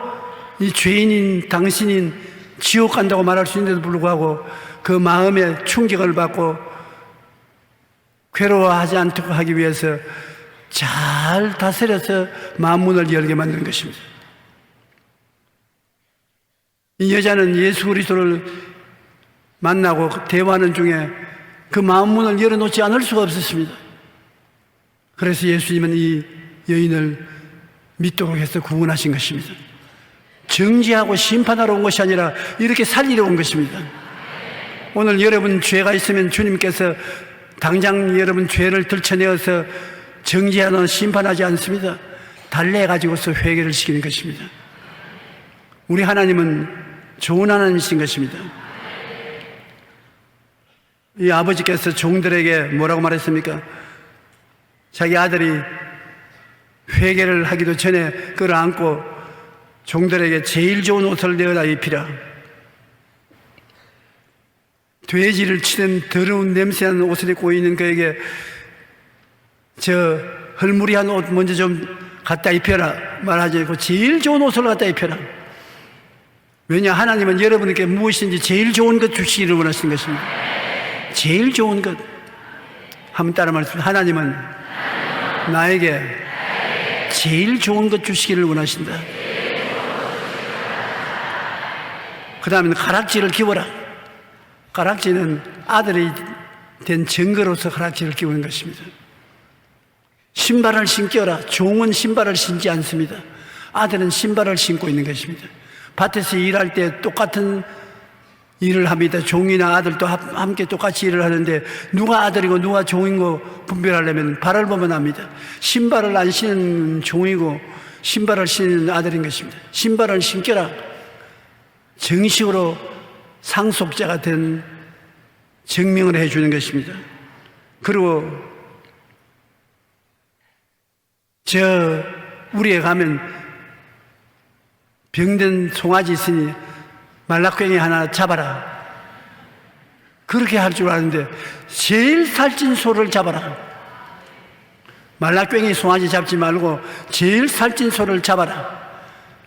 이 죄인인 당신인 지옥 간다고 말할 수 있는데도 불구하고 그 마음에 충격을 받고 괴로워하지 않도록 하기 위해서 잘 다스려서 마음 문을 열게 만드는 것입니다. 이 여자는 예수 그리스도를 만나고 대화하는 중에 그 마음 문을 열어놓지 않을 수가 없었습니다. 그래서 예수님은 이 여인을 믿도록 해서 구원하신 것입니다. 정죄하고 심판하러 온 것이 아니라 이렇게 살리러 온 것입니다. 오늘 여러분 죄가 있으면 주님께서 당장 여러분 죄를 들춰내어서 정죄하거나 심판하지 않습니다. 달래가지고서 회개를 시키는 것입니다. 우리 하나님은 좋은 하나님이신 것입니다. 이 아버지께서 종들에게 뭐라고 말했습니까? 자기 아들이 회개를 하기도 전에 그를 안고 종들에게 제일 좋은 옷을 내어다 입히라. 돼지를 치는 더러운 냄새나는 옷을 입고 있는 그에게 저 헐무리한 옷 먼저 좀 갖다 입혀라 말하지 않고 제일 좋은 옷을 갖다 입혀라. 왜냐, 하나님은 여러분에게 무엇인지 제일 좋은 것 주시기를 원하시는 것입니다. 제일 좋은 것. 한번 따라 말씀하세요. 하나님은 나에게 제일 좋은 것 주시기를 원하신다. 그 다음에 가락지를 끼워라. 가락지는 아들이 된 증거로서 가락지를 끼우는 것입니다. 신발을 신겨라. 종은 신발을 신지 않습니다. 아들은 신발을 신고 있는 것입니다. 밭에서 일할 때 똑같은 일을 합니다. 종이나 아들도 함께 똑같이 일을 하는데 누가 아들이고 누가 종인 거 분별하려면 발을 보면 압니다. 신발을 안 신는 종이고 신발을 신는 아들인 것입니다. 신발을 신겨라. 정식으로 상속자가 된 증명을 해주는 것입니다. 그리고 우리에 가면 병든 송아지 있으니 말라꽹이 하나 잡아라. 그렇게 할 줄 아는데 제일 살찐 소를 잡아라. 말라꽹이 송아지 잡지 말고 제일 살찐 소를 잡아라.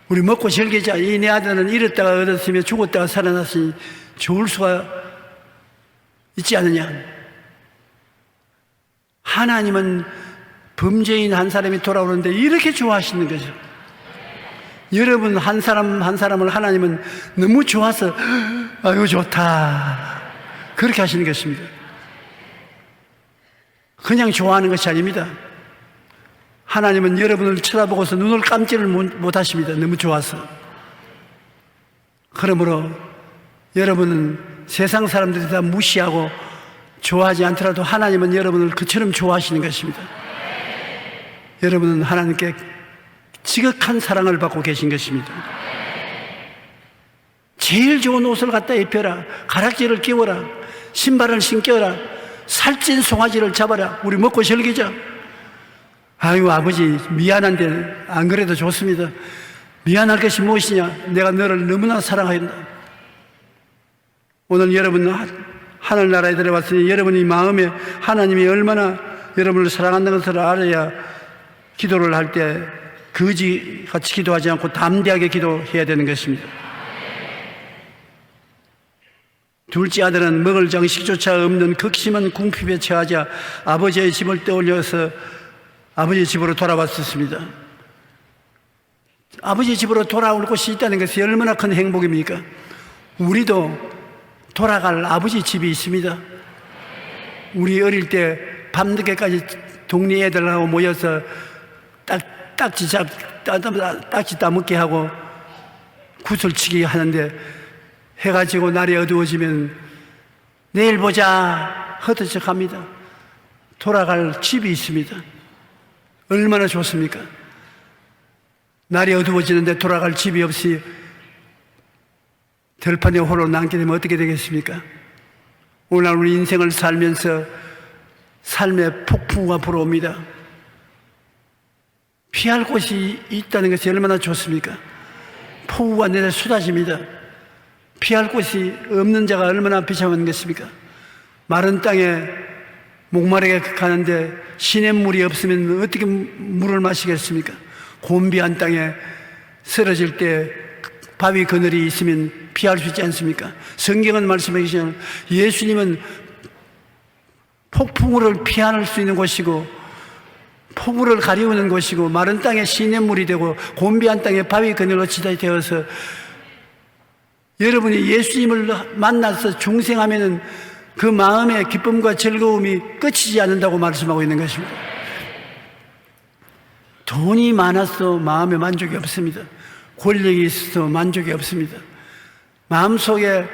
우리 먹고 즐기자. 이 내 아들은 잃었다가 얻었으며 죽었다가 살아났으니 좋을 수가 있지 않느냐. 하나님은 범죄인 한 사람이 돌아오는데 이렇게 좋아하시는 거죠. 여러분 한 사람 한 사람을 하나님은 너무 좋아서 아유 좋다 그렇게 하시는 것입니다. 그냥 좋아하는 것이 아닙니다. 하나님은 여러분을 쳐다보고서 눈을 감지를 못하십니다. 너무 좋아서. 그러므로 여러분은 세상 사람들이 다 무시하고 좋아하지 않더라도 하나님은 여러분을 그처럼 좋아하시는 것입니다. 여러분은 하나님께 지극한 사랑을 받고 계신 것입니다. 제일 좋은 옷을 갖다 입혀라. 가락지를 끼워라. 신발을 신겨라. 살찐 송아지를 잡아라. 우리 먹고 즐기자. 아이고 아버지 미안한데 안 그래도 좋습니다. 미안할 것이 무엇이냐. 내가 너를 너무나 사랑한다. 오늘 여러분 하늘나라에 들어왔으니 여러분이 마음에 하나님이 얼마나 여러분을 사랑한다는 것을 알아야 기도를 할 때 거지같이 기도하지 않고 담대하게 기도해야 되는 것입니다. 둘째 아들은 먹을 정식조차 없는 극심한 궁핍에 처하자 아버지의 집을 떠올려서 아버지의 집으로 돌아왔었습니다. 아버지의 집으로 돌아올 곳이 있다는 것이 얼마나 큰 행복입니까? 우리도 돌아갈 아버지 집이 있습니다. 우리 어릴 때 밤늦게까지 동네 애들하고 모여서 딱지 따먹게 하고 구슬치기 하는데 해가 지고 날이 어두워지면 내일 보자 헛헛적 합니다. 돌아갈 집이 있습니다. 얼마나 좋습니까? 날이 어두워지는데 돌아갈 집이 없이 들판에 홀로 남게 되면 어떻게 되겠습니까? 오늘 우리 인생을 살면서 삶의 폭풍우가 불어옵니다. 피할 곳이 있다는 것이 얼마나 좋습니까? 폭우가 내려 쏟아집니다. 피할 곳이 없는 자가 얼마나 비참한 것입니까? 마른 땅에 목마르게 가는데 시냇물이 없으면 어떻게 물을 마시겠습니까? 곤비한 땅에 쓰러질 때 바위 그늘이 있으면 피할 수 있지 않습니까? 성경은 말씀하시면 예수님은 폭풍우를 피할 수 있는 곳이고 폭우를 가리우는 곳이고 마른 땅에 시냇물이 되고 곤비한 땅에 바위 그늘로 지다 되어서 여러분이 예수님을 만나서 중생하면은 그 마음의 기쁨과 즐거움이 끝이지 않는다고 말씀하고 있는 것입니다. 돈이 많아서 마음에 만족이 없습니다. 권력이 있어서 만족이 없습니다. 마음속에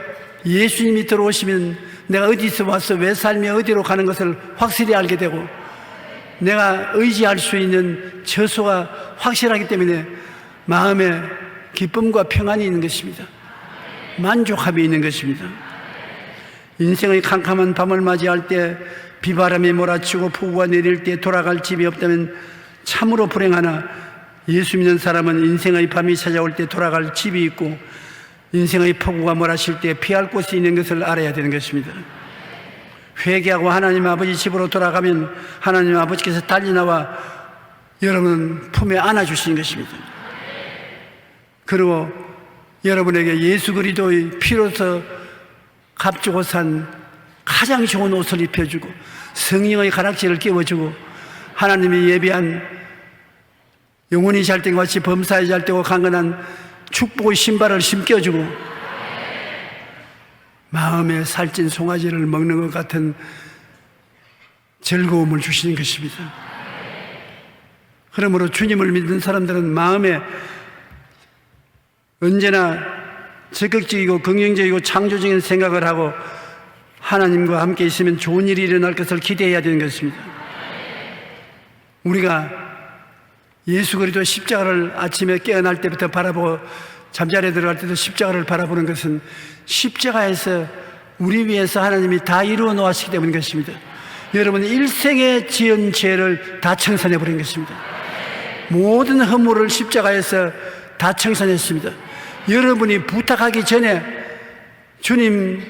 예수님이 들어오시면 내가 어디서 와서 왜 삶이 어디로 가는 것을 확실히 알게 되고 내가 의지할 수 있는 처소가 확실하기 때문에 마음에 기쁨과 평안이 있는 것입니다. 만족함이 있는 것입니다. 인생의 캄캄한 밤을 맞이할 때 비바람이 몰아치고 폭우가 내릴 때 돌아갈 집이 없다면 참으로 불행하나 예수 믿는 사람은 인생의 밤이 찾아올 때 돌아갈 집이 있고 인생의 폭우가 몰아칠 때 피할 곳이 있는 것을 알아야 되는 것입니다. 회개하고 하나님 아버지 집으로 돌아가면 하나님 아버지께서 달리 나와 여러분 품에 안아주시는 것입니다. 그리고 여러분에게 예수 그리스도의 피로서 값주고 산 가장 좋은 옷을 입혀주고 성령의 가락지를 끼워주고 하나님이 예비한 영혼이 잘 된 것이 범사에 잘 되고 강건한 축복의 신발을 신겨주고 마음에 살찐 송아지를 먹는 것 같은 즐거움을 주시는 것입니다. 그러므로 주님을 믿는 사람들은 마음에 언제나 적극적이고 긍정적이고 창조적인 생각을 하고 하나님과 함께 있으면 좋은 일이 일어날 것을 기대해야 되는 것입니다. 우리가 예수 그리스도 십자가를 아침에 깨어날 때부터 바라보고 잠자리에 들어갈 때도 십자가를 바라보는 것은 십자가에서 우리 위해서 하나님이 다 이루어 놓았기 때문인 것입니다. 여러분 일생에 지은 죄를 다 청산해 버린 것입니다. 모든 허물을 십자가에서 다 청산했습니다. 여러분이 부탁하기 전에 주님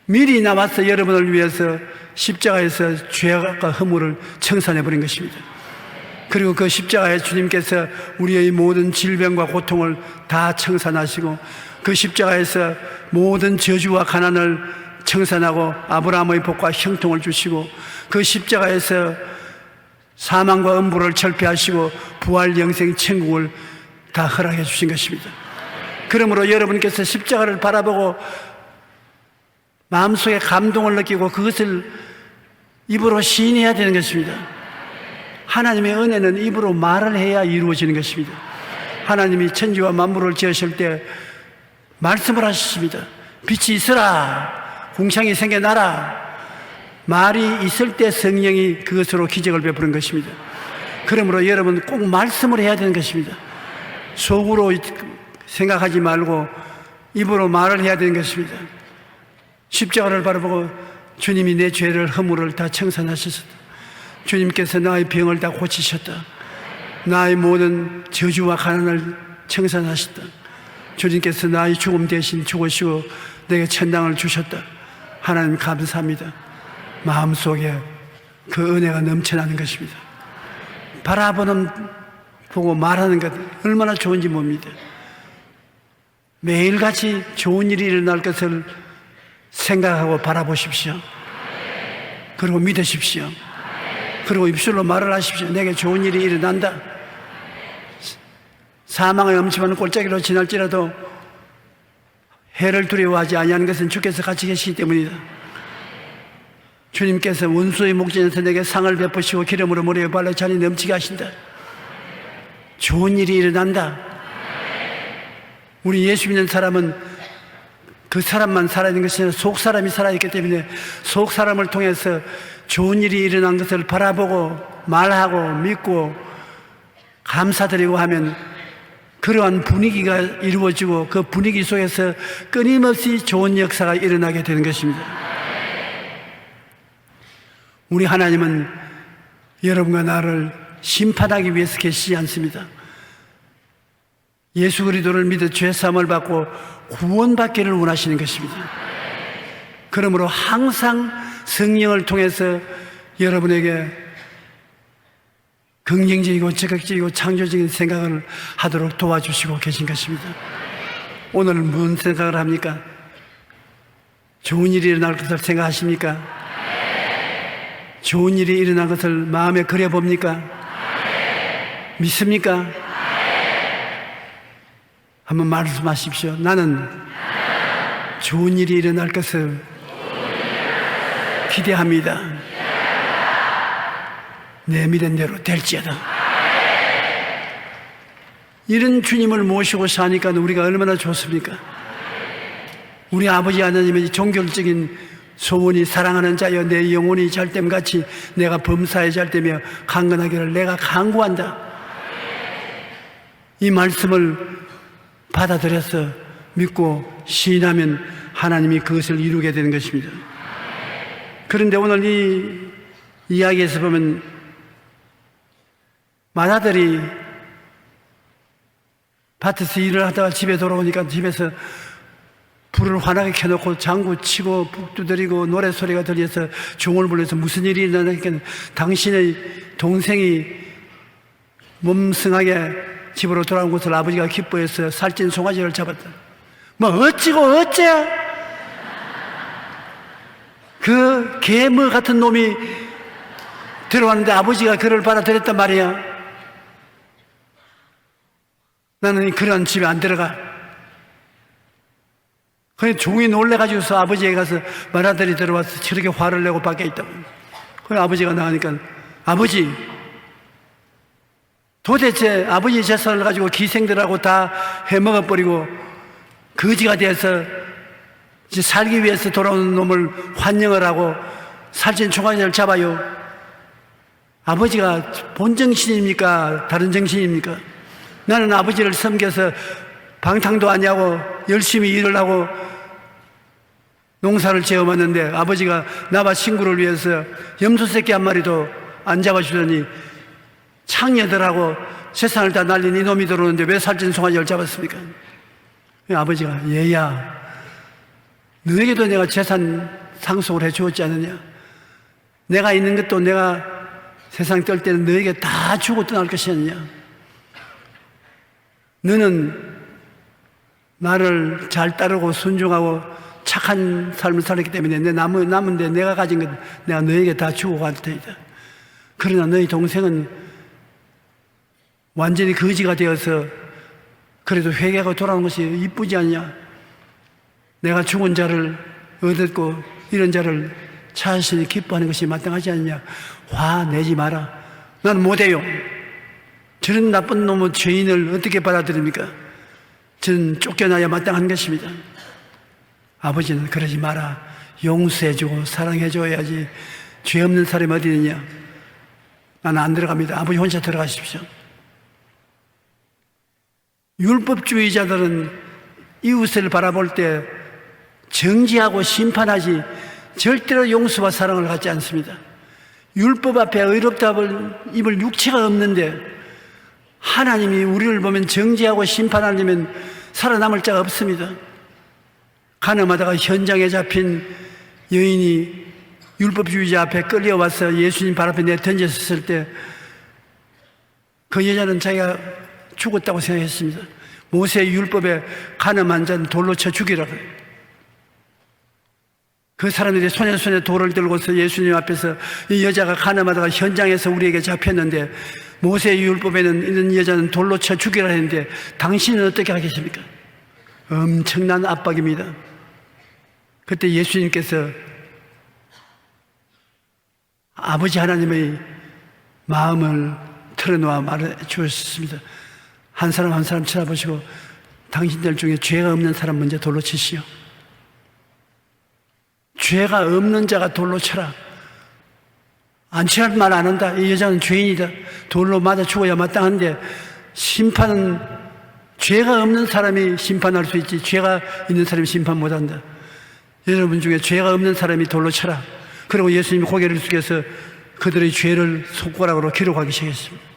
미리 나와서 여러분을 위해서 십자가에서 죄악과 허물을 청산해 버린 것입니다. 그리고 그 십자가에 주님께서 우리의 모든 질병과 고통을 다 청산하시고 그 십자가에서 모든 저주와 가난을 청산하고 아브라함의 복과 형통을 주시고 그 십자가에서 사망과 음부를 철폐하시고 부활 영생 천국을 다 허락해 주신 것입니다. 그러므로 여러분께서 십자가를 바라보고 마음속에 감동을 느끼고 그것을 입으로 시인해야 되는 것입니다. 하나님의 은혜는 입으로 말을 해야 이루어지는 것입니다. 하나님이 천지와 만물을 지으실 때 말씀을 하셨습니다. 빛이 있으라, 궁창이 생겨나라. 말이 있을 때 성령이 그것으로 기적을 베푸는 것입니다. 그러므로 여러분 꼭 말씀을 해야 되는 것입니다. 속으로 생각하지 말고 입으로 말을 해야 되는 것입니다. 십자가를 바라보고 주님이 내 죄를 허물을 다 청산하셨다. 주님께서 나의 병을 다 고치셨다. 나의 모든 저주와 가난을 청산하셨다. 주님께서 나의 죽음 대신 죽으시고 내게 천당을 주셨다. 하나님 감사합니다. 마음속에 그 은혜가 넘쳐나는 것입니다. 바라보는 보고 말하는 것 얼마나 좋은지 봅니다. 매일같이 좋은 일이 일어날 것을 생각하고 바라보십시오. 그리고 믿으십시오. 그리고 입술로 말을 하십시오. 내게 좋은 일이 일어난다. 사망의 엄침한 골짜기로 지날지라도 해를 두려워하지 아니하는 것은 주께서 같이 계시기 때문이다. 주님께서 원수의 목전에서 내게 상을 베푸시고 기름으로 머리에 발라 잔이 넘치게 하신다. 좋은 일이 일어난다. 우리 예수 믿는 사람은 그 사람만 살아있는 것이 아니라 속 사람이 살아있기 때문에 속 사람을 통해서 좋은 일이 일어난 것을 바라보고 말하고 믿고 감사드리고 하면 그러한 분위기가 이루어지고 그 분위기 속에서 끊임없이 좋은 역사가 일어나게 되는 것입니다. 우리 하나님은 여러분과 나를 심판하기 위해서 계시지 않습니다. 예수 그리스도를 믿어 죄 사함을 받고 구원받기를 원하시는 것입니다. 그러므로 항상 성령을 통해서 여러분에게 긍정적이고 적극적이고 창조적인 생각을 하도록 도와주시고 계신 것입니다. 오늘은 무슨 생각을 합니까? 좋은 일이 일어날 것을 생각하십니까? 좋은 일이 일어날 것을 마음에 그려봅니까? 믿습니까? 한번 말씀하십시오. 나는 좋은 일이 일어날 것을 기대합니다. 내 믿은 대로 될지어다. 이런 주님을 모시고 사니까 우리가 얼마나 좋습니까? 우리 아버지 하나님의 종교적인 소원이 사랑하는 자여 내 영혼이 잘됨같이 내가 범사에 잘되며 강건하기를 내가 간구한다. 이 말씀을 받아들여서 믿고 시인하면 하나님이 그것을 이루게 되는 것입니다. 그런데 오늘 이 이야기에서 보면 마다들이 밭에서 일을 하다가 집에 돌아오니까 집에서 불을 환하게 켜놓고 장구 치고 북 두드리고 노래소리가 들려서 종을 불러서 무슨 일이 일어나니까 당신의 동생이 몸승하게 집으로 돌아온 것을 아버지가 기뻐해서 살찐 송아지를 잡았다. 뭐 어찌고 어째야? 그 개뭐 같은 놈이 들어왔는데 아버지가 그를 받아들였단 말이야. 나는 그런 집에 안 들어가. 그래 종이 놀래가지고서 아버지에게 가서 마라들이 들어와서 저렇게 화를 내고 밖에 있다고. 그래 아버지가 나가니까 아버지 도대체 아버지 재산을 가지고 기생들하고 다 해먹어버리고 거지가 돼서 이제 살기 위해서 돌아오는 놈을 환영을 하고 살찐 총알을 잡아요. 아버지가 본정신입니까? 다른 정신입니까? 나는 아버지를 섬겨서 방탕도 아니하고 열심히 일을 하고 농사를 지어왔는데 아버지가 나와 친구를 위해서 염소새끼 한 마리도 안 잡아주더니 창녀들하고 세상을 다 날린 이놈이 들어오는데 왜 살찐 송아지를 잡았습니까? 아버지가 얘야 너에게도 내가 재산 상속을 해주었지 않느냐? 내가 있는 것도 내가 세상 뜰 때는 너에게 다 주고 떠날 것이었느냐? 너는 나를 잘 따르고 순종하고 착한 삶을 살았기 때문에 내 남은데 내가 가진 것 내가 너에게 다 주고 갈 테이다. 그러나 너희 동생은 완전히 거지가 되어서 그래도 회개하고 돌아오는 것이 이쁘지 않냐? 내가 죽은 자를 얻었고 이런 자를 자신이 기뻐하는 것이 마땅하지 않냐? 화내지 마라. 난 못해요. 저런 나쁜 놈의 죄인을 어떻게 받아들입니까? 저는 쫓겨나야 마땅한 것입니다. 아버지는 그러지 마라. 용서해주고 사랑해줘야지. 죄 없는 사람이 어디 있느냐? 나는 안 들어갑니다. 아버지 혼자 들어가십시오. 율법주의자들은 이웃을 바라볼 때 정지하고 심판하지 절대로 용서와 사랑을 갖지 않습니다. 율법 앞에 의롭다을 입을 육체가 없는데 하나님이 우리를 보면 정지하고 심판하려면 살아남을 자가 없습니다. 가늠하다가 현장에 잡힌 여인이 율법주의자 앞에 끌려와서 예수님 발 앞에 내던졌을 때 그 여자는 자기가 죽었다고 생각했습니다. 모세의 율법에 가늠한 자는 돌로 쳐 죽이라. 그 사람들이 손에 돌을 들고서 예수님 앞에서 이 여자가 가늠하다가 현장에서 우리에게 잡혔는데 모세의 율법에는 이런 여자는 돌로 쳐 죽이라 했는데 당신은 어떻게 하겠습니까? 엄청난 압박입니다. 그때 예수님께서 아버지 하나님의 마음을 털어놓아 말해 주셨습니다. 한 사람 한 사람 쳐다보시고 당신들 중에 죄가 없는 사람 먼저 돌로 치시오. 죄가 없는 자가 돌로 쳐라. 안 치라는 말 안 한다. 이 여자는 죄인이다. 돌로 맞아 죽어야 마땅한데 심판은 죄가 없는 사람이 심판할 수 있지 죄가 있는 사람이 심판 못한다. 여러분 중에 죄가 없는 사람이 돌로 쳐라. 그리고 예수님이 고개를 숙여서 그들의 죄를 손가락으로 기록하기 시작했습니다.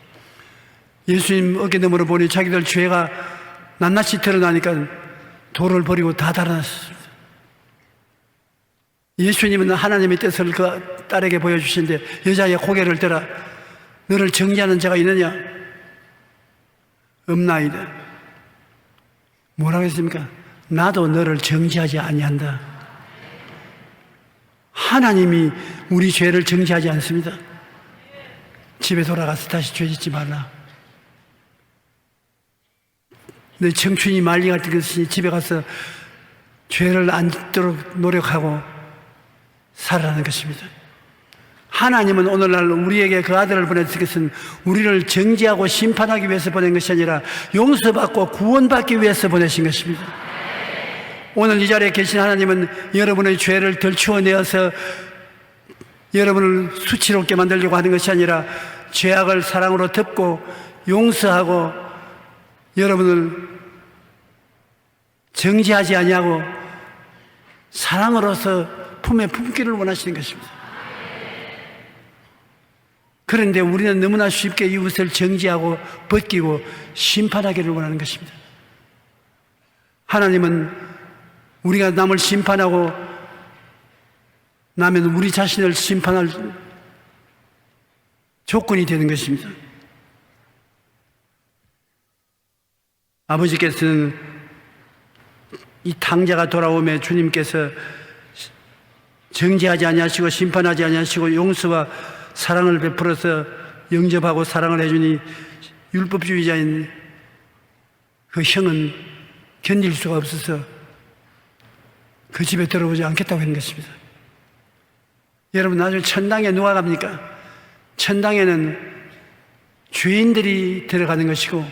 예수님 어깨너머로 보니 자기들 죄가 낱낱이 드러나니까 돌을 버리고 다 달아났습니다. 예수님은 하나님의 뜻을 그 딸에게 보여주시는데 여자의 고개를 들어 너를 정죄하는 자가 있느냐? 없나이다. 뭐라고 했습니까? 나도 너를 정죄하지 아니한다. 하나님이 우리 죄를 정죄하지 않습니다. 집에 돌아가서 다시 죄 짓지 말라. 내 청춘이 말리갈 때였으니 집에 가서 죄를 안 짓도록 노력하고 살아라는 것입니다. 하나님은 오늘날 우리에게 그 아들을 보내신 것은 우리를 정죄하고 심판하기 위해서 보낸 것이 아니라 용서받고 구원받기 위해서 보내신 것입니다. 오늘 이 자리에 계신 하나님은 여러분의 죄를 덜추어내어서 여러분을 수치롭게 만들려고 하는 것이 아니라 죄악을 사랑으로 덮고 용서하고 여러분을 정죄하지 아니하고 사랑으로서 품에 품기를 원하시는 것입니다. 그런데 우리는 너무나 쉽게 이웃을 정죄하고 벗기고 심판하기를 원하는 것입니다. 하나님은 우리가 남을 심판하고 나면 우리 자신을 심판할 조건이 되는 것입니다. 아버지께서는 이 탕자가 돌아오매 주님께서 정죄하지 아니하시고 심판하지 아니하시고 용서와 사랑을 베풀어서 영접하고 사랑을 해주니 율법주의자인 그 형은 견딜 수가 없어서 그 집에 들어오지 않겠다고 하는 것입니다. 여러분, 나중에 천당에 누가 갑니까? 천당에는 죄인들이 들어가는 것이고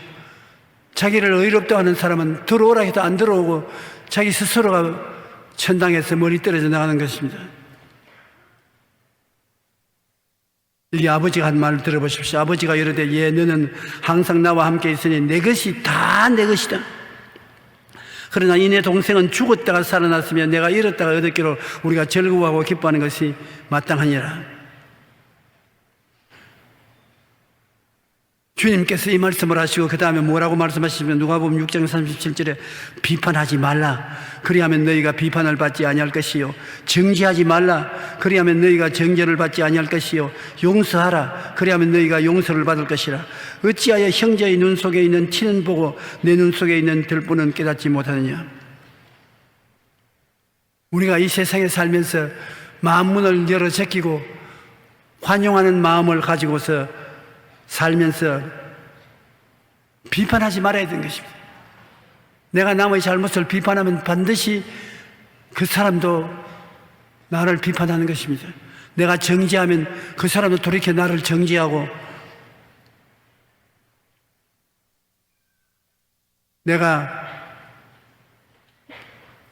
자기를 의롭다 하는 사람은 들어오라 해도 안 들어오고 자기 스스로가 천당에서 멀리 떨어져 나가는 것입니다. 여기 아버지가 한 말을 들어보십시오. 아버지가 이르되 예 너는 항상 나와 함께 있으니 내 것이 다 내 것이다. 그러나 이내 동생은 죽었다가 살아났으며 내가 잃었다가 얻었기로 우리가 즐거워하고 기뻐하는 것이 마땅하니라. 주님께서 이 말씀을 하시고 그 다음에 뭐라고 말씀하시면 누가복음 6장 37절에 비판하지 말라 그리하면 너희가 비판을 받지 아니할 것이요 정죄하지 말라 그리하면 너희가 정죄를 받지 아니할 것이요 용서하라 그리하면 너희가 용서를 받을 것이라. 어찌하여 형제의 눈 속에 있는 티는 보고 내 눈 속에 있는 들보는 깨닫지 못하느냐. 우리가 이 세상에 살면서 마음문을 열어 제끼고 환영하는 마음을 가지고서 살면서 비판하지 말아야 되는 것입니다. 내가 남의 잘못을 비판하면 반드시 그 사람도 나를 비판하는 것입니다. 내가 정죄하면 그 사람도 돌이켜 나를 정죄하고 내가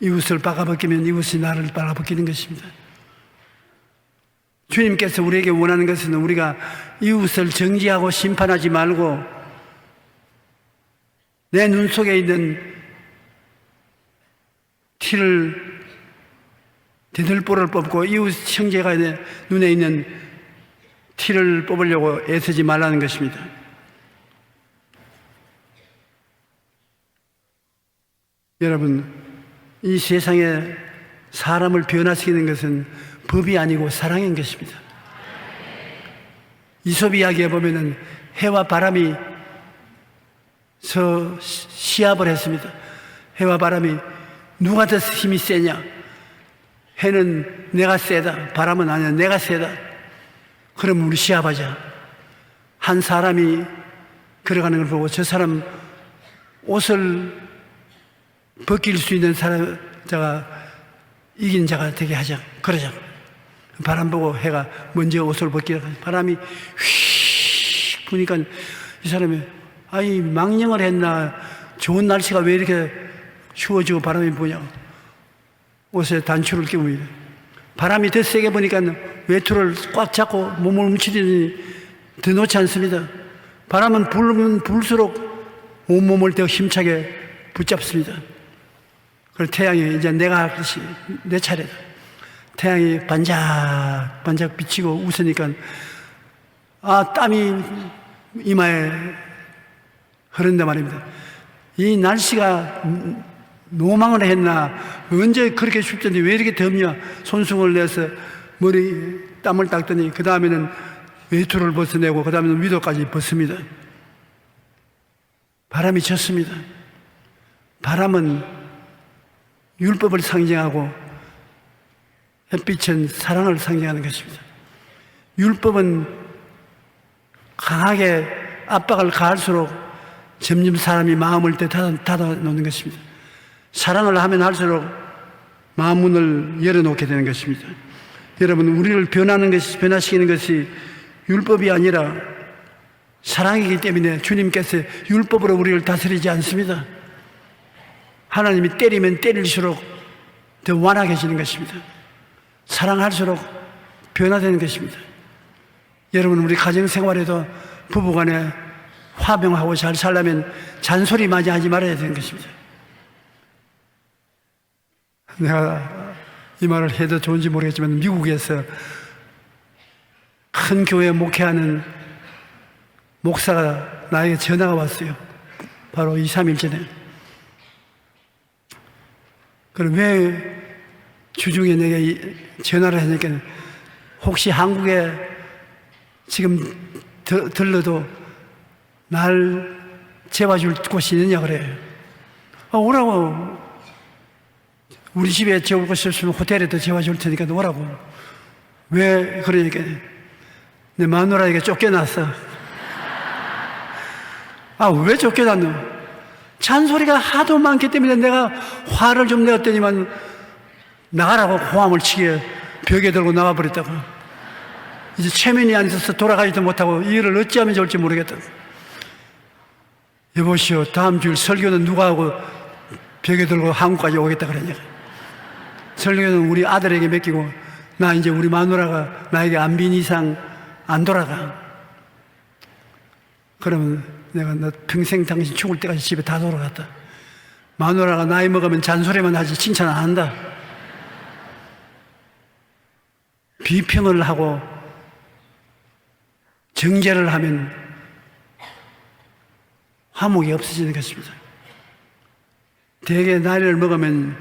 이웃을 빨아벗기면 이웃이 나를 빨아벗기는 것입니다. 주님께서 우리에게 원하는 것은 우리가 이웃을 정죄하고 심판하지 말고 내 눈 속에 있는 티를 대들보를 뽑고 이웃 형제가 눈에 있는 티를 뽑으려고 애쓰지 말라는 것입니다. 여러분, 이 세상에 사람을 변화시키는 것은 법이 아니고 사랑인 것입니다. 이솝 이야기에 보면은 해와 바람이 시합을 했습니다. 해와 바람이 누가 더 힘이 세냐? 해는 내가 세다. 바람은 아니야. 내가 세다. 그럼 우리 시합하자. 한 사람이 걸어가는 걸 보고 저 사람 옷을 벗길 수 있는 자가 이긴 자가 되게 하자. 그러자. 바람 보고 해가 먼저 옷을 벗기라. 바람이 휙 부니까 이 사람이 아이 망령을 했나 좋은 날씨가 왜 이렇게 추워지고 바람이 부냐. 옷에 단추를 끼웁니다. 바람이 더 세게 부니까 외투를 꽉 잡고 몸을 움츠리더니 더 놓지 않습니다. 바람은 불면 불수록 온몸을 더 힘차게 붙잡습니다. 그리고 태양이 이제 내가 할 것이 내 차례다. 태양이 반짝반짝 비치고 웃으니까 땀이 이마에 흐른단 말입니다. 이 날씨가 노망을 했나 언제 그렇게 춥던데 왜 이렇게 덥냐. 손수건을 내서 머리 땀을 닦더니 그 다음에는 외투를 벗어내고 그 다음에 위도까지 벗습니다. 바람이 쳤습니다. 바람은 율법을 상징하고 햇빛은 사랑을 상징하는 것입니다. 율법은 강하게 압박을 가할수록 점점 사람이 마음을 닫아놓는 것입니다. 사랑을 하면 할수록 마음 문을 열어놓게 되는 것입니다. 여러분, 우리를 변화시키는 것이 율법이 아니라 사랑이기 때문에 주님께서 율법으로 우리를 다스리지 않습니다. 하나님이 때리면 때릴수록 더 완악해지는 것입니다. 사랑할수록 변화되는 것입니다. 여러분, 우리 가정생활에도 부부간에 화평하고 잘 살려면 잔소리 많이 하지 말아야 되는 것입니다. 내가 이 말을 해도 좋은지 모르겠지만 미국에서 큰 교회 목회하는 목사가 나에게 전화가 왔어요. 바로 2, 3일 전에. 그럼 왜 주중에 내게 전화를 하니까 혹시 한국에 지금 들러도 날 재워줄 곳이 있느냐 그래요. 오라고. 우리 집에 재울 곳이 없으면 호텔에도 재워줄 테니까 오라고. 왜 그러니까 내 마누라에게 쫓겨났어. 왜 쫓겨났노? 잔소리가 하도 많기 때문에 내가 화를 좀 내었더니만 나가라고 호함을 치게 벽에 들고 나와버렸다고. 이제 체면이 안 있어서 돌아가지도 못하고 이 일을 어찌하면 좋을지 모르겠다고. 여보시오, 다음 주일 설교는 누가 하고 벽에 들고 한국까지 오겠다 그러냐. 설교는 우리 아들에게 맡기고 나 이제 우리 마누라가 나에게 안 빈 이상 안 돌아가. 그러면 내가 너 평생 당신 죽을 때까지 집에 다 돌아갔다. 마누라가 나이 먹으면 잔소리만 하지 칭찬 안 한다. 비평을 하고 정죄를 하면 화목이 없어지는 것입니다. 대개 나이를 먹으면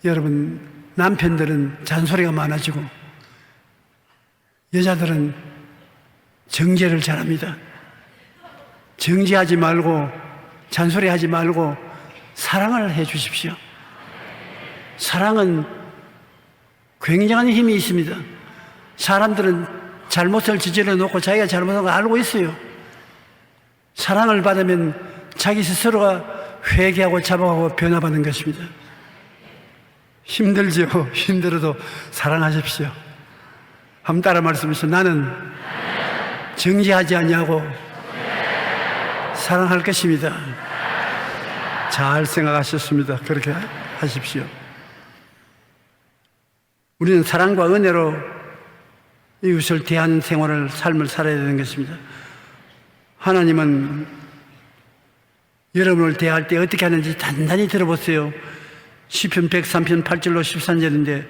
여러분 남편들은 잔소리가 많아지고 여자들은 정죄를 잘합니다. 정죄하지 말고 잔소리하지 말고 사랑을 해 주십시오. 사랑은 굉장한 힘이 있습니다. 사람들은 잘못을 저질러 놓고 자기가 잘못한 거 알고 있어요. 사랑을 받으면 자기 스스로가 회개하고 자복하고 변화받는 것입니다. 힘들죠. 힘들어도 사랑하십시오. 한번 따라 말씀하시죠. 나는 정죄하지 아니하고 사랑할 것입니다. 잘 생각하셨습니다. 그렇게 하십시오. 우리는 사랑과 은혜로 이웃을 대하는 생활을, 삶을 살아야 되는 것입니다. 하나님은 여러분을 대할 때 어떻게 하는지 단단히 들어보세요. 시편 103편 8절로 13절인데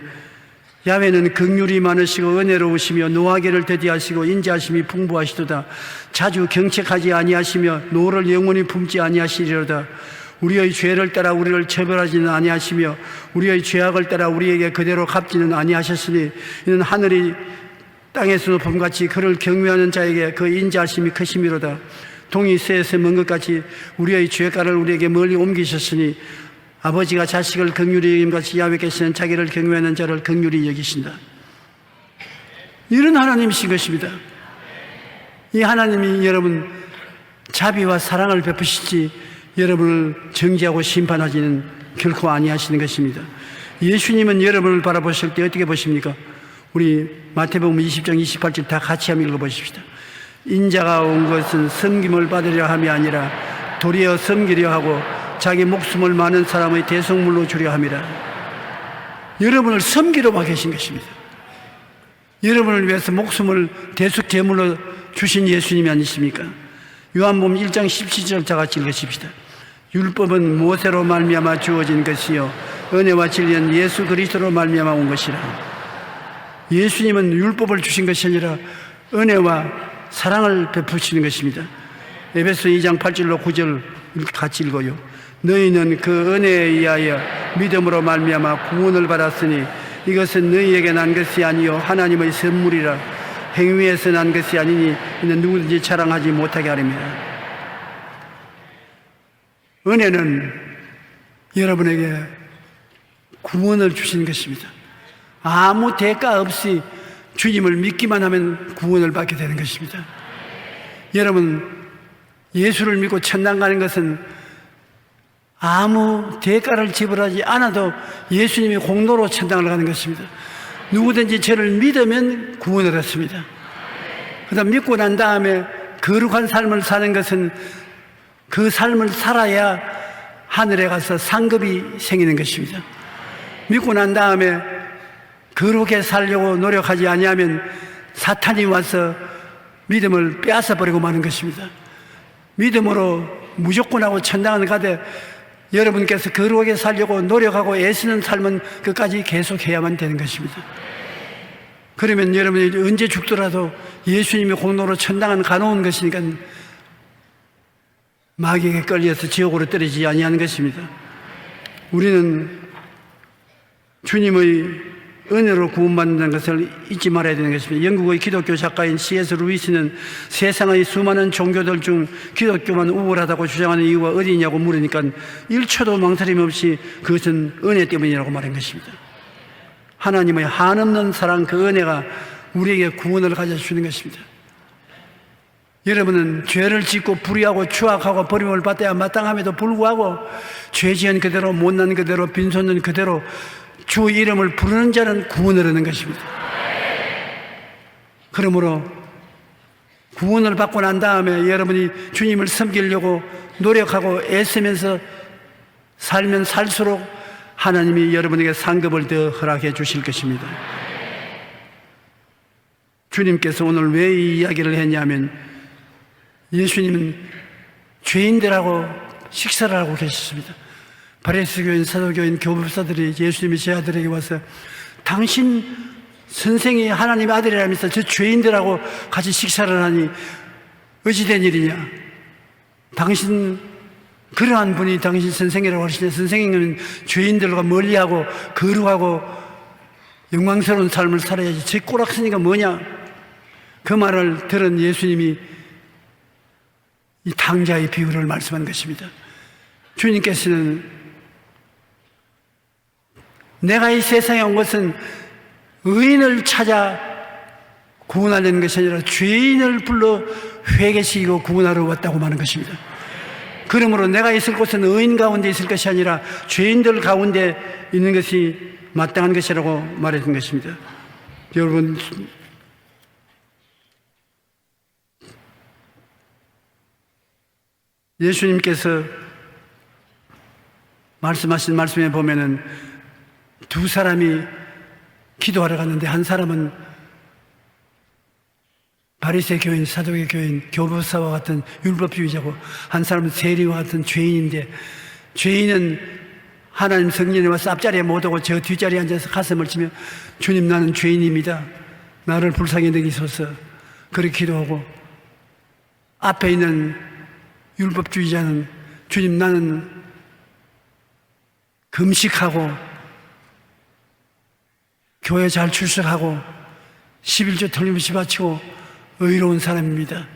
야훼는 긍휼이 많으시고 은혜로우시며 노하기를 더디하시고 인자하심이 풍부하시도다. 자주 경책하지 아니하시며 노를 영원히 품지 아니하시리로다. 우리의 죄를 따라 우리를 처벌하지는 아니하시며 우리의 죄악을 따라 우리에게 그대로 갚지는 아니하셨으니 이는 하늘이 땅에서 높음같이 그를 경외하는 자에게 그 인자하심이 크심이로다. 동이 쇠에서 먼 것 같이 우리의 죄가를 우리에게 멀리 옮기셨으니 아버지가 자식을 긍휼히 여김같이 야훼께서는 자기를 경외하는 자를 긍휼히 여기신다. 이런 하나님이신 것입니다. 이 하나님이 여러분 자비와 사랑을 베푸시지 여러분을 정죄하고 심판하지는 결코 아니하시는 것입니다. 예수님은 여러분을 바라보실 때 어떻게 보십니까? 우리 마태복음 20장 28절 다 같이 한번 읽어보십시다. 인자가 온 것은 섬김을 받으려 함이 아니라 도리어 섬기려 하고 자기 목숨을 많은 사람의 대속물로 주려 함이라. 여러분을 섬기러 와 계신 것입니다. 여러분을 위해서 목숨을 대속 제물로 주신 예수님이 아니십니까? 요한복음 1장 17절 다 같이 읽으십시다. 율법은 모세로 말미암아 주어진 것이요 은혜와 진리는 예수 그리스도로 말미암아 온 것이라. 예수님은 율법을 주신 것이 아니라 은혜와 사랑을 베푸시는 것입니다. 에베소 2장 8절로 9절 같이 읽어요. 너희는 그 은혜에 의하여 믿음으로 말미암아 구원을 받았으니 이것은 너희에게 난 것이 아니요 하나님의 선물이라. 행위에서 난 것이 아니니 이는 누구든지 자랑하지 못하게 하렵니다. 은혜는 여러분에게 구원을 주시는 것입니다. 아무 대가 없이 주님을 믿기만 하면 구원을 받게 되는 것입니다. 여러분, 예수를 믿고 천당 가는 것은 아무 대가를 지불하지 않아도 예수님의 공로로 천당을 가는 것입니다. 누구든지 저를 믿으면 구원을 얻습니다. 그다음 믿고 난 다음에 거룩한 삶을 사는 것은 그 삶을 살아야 하늘에 가서 상급이 생기는 것입니다. 믿고 난 다음에 거룩하게 살려고 노력하지 아니하면 사탄이 와서 믿음을 빼앗아 버리고 마는 것입니다. 믿음으로 무조건 하고 천당은 가되 여러분께서 거룩하게 살려고 노력하고 애쓰는 삶은 끝까지 계속해야만 되는 것입니다. 그러면 여러분이 언제 죽더라도 예수님의 공로로 천당은 가놓은 것이니까 마귀에게 끌려서 지옥으로 떨어지지 아니하는 것입니다. 우리는 주님의 은혜로 구원받는다는 것을 잊지 말아야 되는 것입니다. 영국의 기독교 작가인 C.S. 루이스는 세상의 수많은 종교들 중 기독교만 우월하다고 주장하는 이유가 어디 있냐고 물으니까 1초도 망설임 없이 그것은 은혜 때문이라고 말한 것입니다. 하나님의 한없는 사랑, 그 은혜가 우리에게 구원을 가져주는 것입니다. 여러분은 죄를 짓고 불의하고 추악하고 버림을 받아야 마땅함에도 불구하고 죄 지은 그대로, 못난 그대로, 빈손은 그대로 주 이름을 부르는 자는 구원을 얻는 것입니다. 그러므로 구원을 받고 난 다음에 여러분이 주님을 섬기려고 노력하고 애쓰면서 살면 살수록 하나님이 여러분에게 상급을 더 허락해 주실 것입니다. 주님께서 오늘 왜 이 이야기를 했냐면 예수님은 죄인들하고 식사를 하고 계셨습니다. 바리새교인, 사두교인, 교법사들이 예수님의 제자들에게 와서 당신 선생이 하나님의 아들이라면서 저 죄인들하고 같이 식사를 하니 어찌된 일이냐? 당신 그러한 분이 당신 선생이라고 하시네. 선생님은 죄인들과 멀리하고 거룩하고 영광스러운 삶을 살아야지 제 꼬락서니가 뭐냐? 그 말을 들은 예수님이 이 탕자의 비유를 말씀한 것입니다. 주님께서는 내가 이 세상에 온 것은 의인을 찾아 구원하려는 것이 아니라 죄인을 불러 회개시키고 구원하러 왔다고 말하는 것입니다. 그러므로 내가 있을 곳은 의인 가운데 있을 것이 아니라 죄인들 가운데 있는 것이 마땅한 것이라고 말했던 것입니다. 여러분, 예수님께서 말씀하신 말씀에 보면은 두 사람이 기도하러 갔는데 한 사람은 바리새 교인, 사두개 교인, 교법사와 같은 율법주의자고 한 사람은 세리와 같은 죄인인데 죄인은 하나님 성전에 와서 앞자리에 못 오고 저 뒷자리에 앉아서 가슴을 치며 주님 나는 죄인입니다. 나를 불쌍히 여기소서 그렇게 기도하고 앞에 있는 율법주의자는 주님 나는 금식하고 교회 잘 출석하고 11조 틀림없이 바치고 의로운 사람입니다.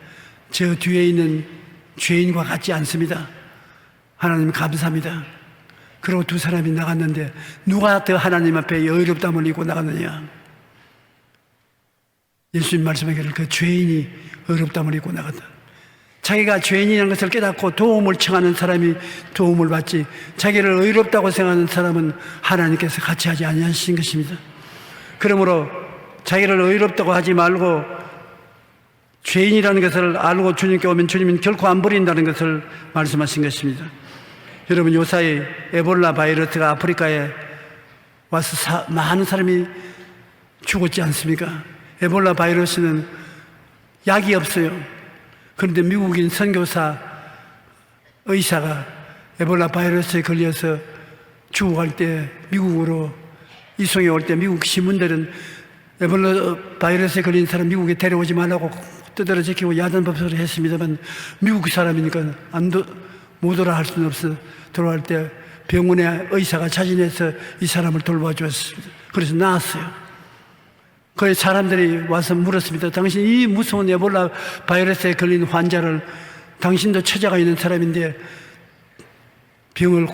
저 뒤에 있는 죄인과 같지 않습니다. 하나님 감사합니다. 그리고 두 사람이 나갔는데 누가 더 하나님 앞에 의롭다함을 입고 나갔느냐? 예수님 말씀하기를 그 죄인이 의롭다함을 입고 나갔다. 자기가 죄인이라는 것을 깨닫고 도움을 청하는 사람이 도움을 받지 자기를 의롭다고 생각하는 사람은 하나님께서 같이 하지 아니하신 것입니다. 그러므로 자기를 의롭다고 하지 말고 죄인이라는 것을 알고 주님께 오면 주님은 결코 안 버린다는 것을 말씀하신 것입니다. 여러분, 요사이 에볼라 바이러스가 아프리카에 와서 많은 사람이 죽었지 않습니까? 에볼라 바이러스는 약이 없어요. 그런데 미국인 선교사 의사가 에볼라 바이러스에 걸려서 죽어갈 때 미국으로 이송해 올 때 미국 신문들은 에볼라 바이러스에 걸린 사람 미국에 데려오지 말라고 떠들어 제끼고 야단법석을 했습니다만 미국 사람이니까 못 오라 할 수는 없어. 돌아갈 때 병원에 의사가 자진해서 이 사람을 돌봐 주었습니다. 그래서 나았어요. 그 사람들이 와서 물었습니다. 당신 이 무서운 에볼라 바이러스에 걸린 환자를 당신도 처자가 있는 사람인데 병을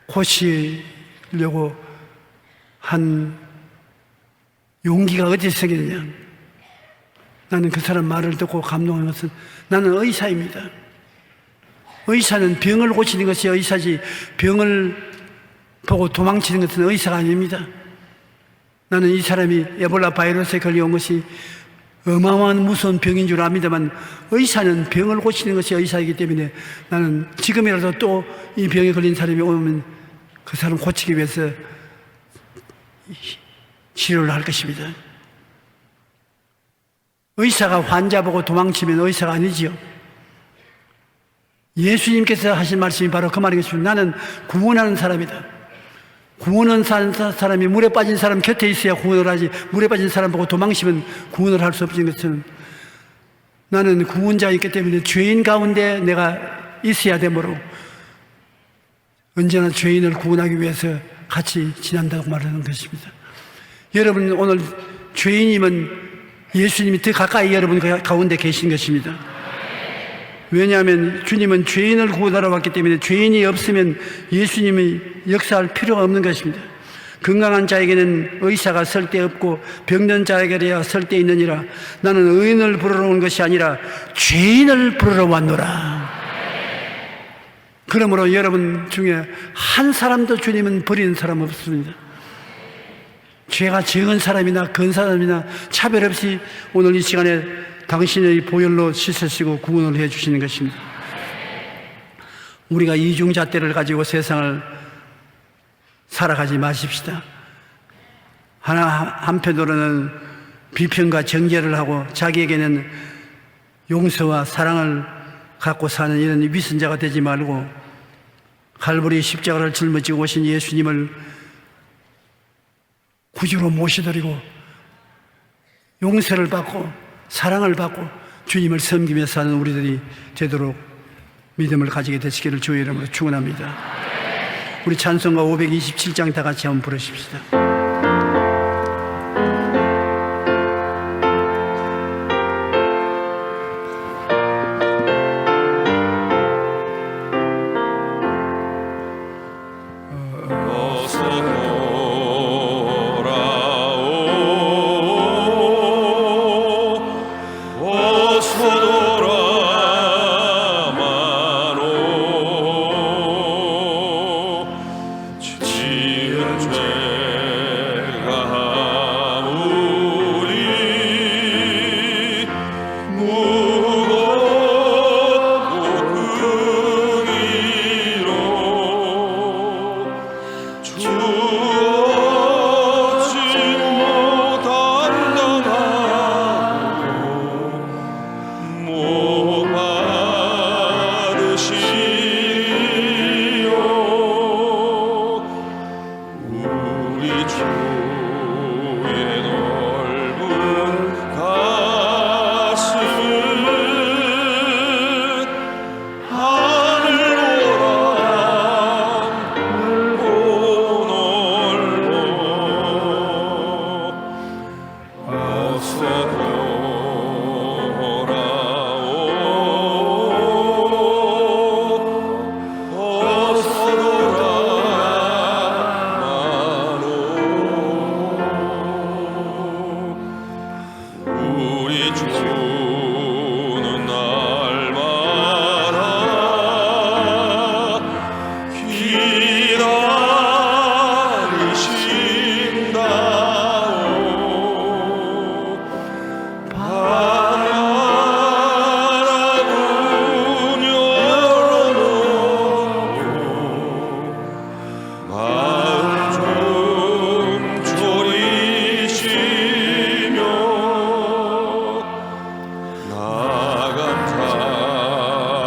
고치려고 한 용기가 어디서 생기느냐. 나는 그 사람 말을 듣고 감동한 것은 나는 의사입니다. 의사는 병을 고치는 것이 의사지 병을 보고 도망치는 것은 의사가 아닙니다. 나는 이 사람이 에볼라 바이러스에 걸려온 것이 어마어마한 무서운 병인 줄 압니다만 의사는 병을 고치는 것이 의사이기 때문에 나는 지금이라도 또 이 병에 걸린 사람이 오면 그 사람 고치기 위해서 치료를 할 것입니다. 의사가 환자 보고 도망치면 의사가 아니지요. 예수님께서 하신 말씀이 바로 그 말이겠습니다. 나는 구원하는 사람이다. 구원하는 사람이 물에 빠진 사람 곁에 있어야 구원을 하지, 물에 빠진 사람 보고 도망치면 구원을 할 수 없는 것은 나는 구원자이기 때문에 죄인 가운데 내가 있어야 되므로 언제나 죄인을 구원하기 위해서 같이 지난다고 말하는 것입니다. 여러분 오늘 죄인이면 예수님이 더 가까이 여러분 가운데 계신 것입니다. 왜냐하면 주님은 죄인을 구원하러 왔기 때문에 죄인이 없으면 예수님이 역사할 필요가 없는 것입니다. 건강한 자에게는 의사가 쓸데없고 병든 자에게야 쓸데있느니라. 나는 의인을 부르러 온 것이 아니라 죄인을 부르러 왔노라. 그러므로 여러분 중에 한 사람도 주님은 버리는 사람 없습니다. 죄가 적은 사람이나 큰 사람이나 차별 없이 오늘 이 시간에 당신의 보혈로 씻으시고 구원을 해 주시는 것입니다. 우리가 이중잣대를 가지고 세상을 살아가지 마십시다. 한편으로는 비평과 정죄를 하고 자기에게는 용서와 사랑을 갖고 사는 이런 위선자가 되지 말고 갈보리 십자가를 짊어지고 오신 예수님을 구주로 모셔드리고 용서를 받고 사랑을 받고 주님을 섬기며 사는 우리들이 되도록 믿음을 가지게 되시기를 주의 이름으로 축원합니다. 우리 찬송가 527장 다 같이 한번 부르십시다.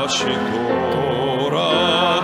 다시 돌아오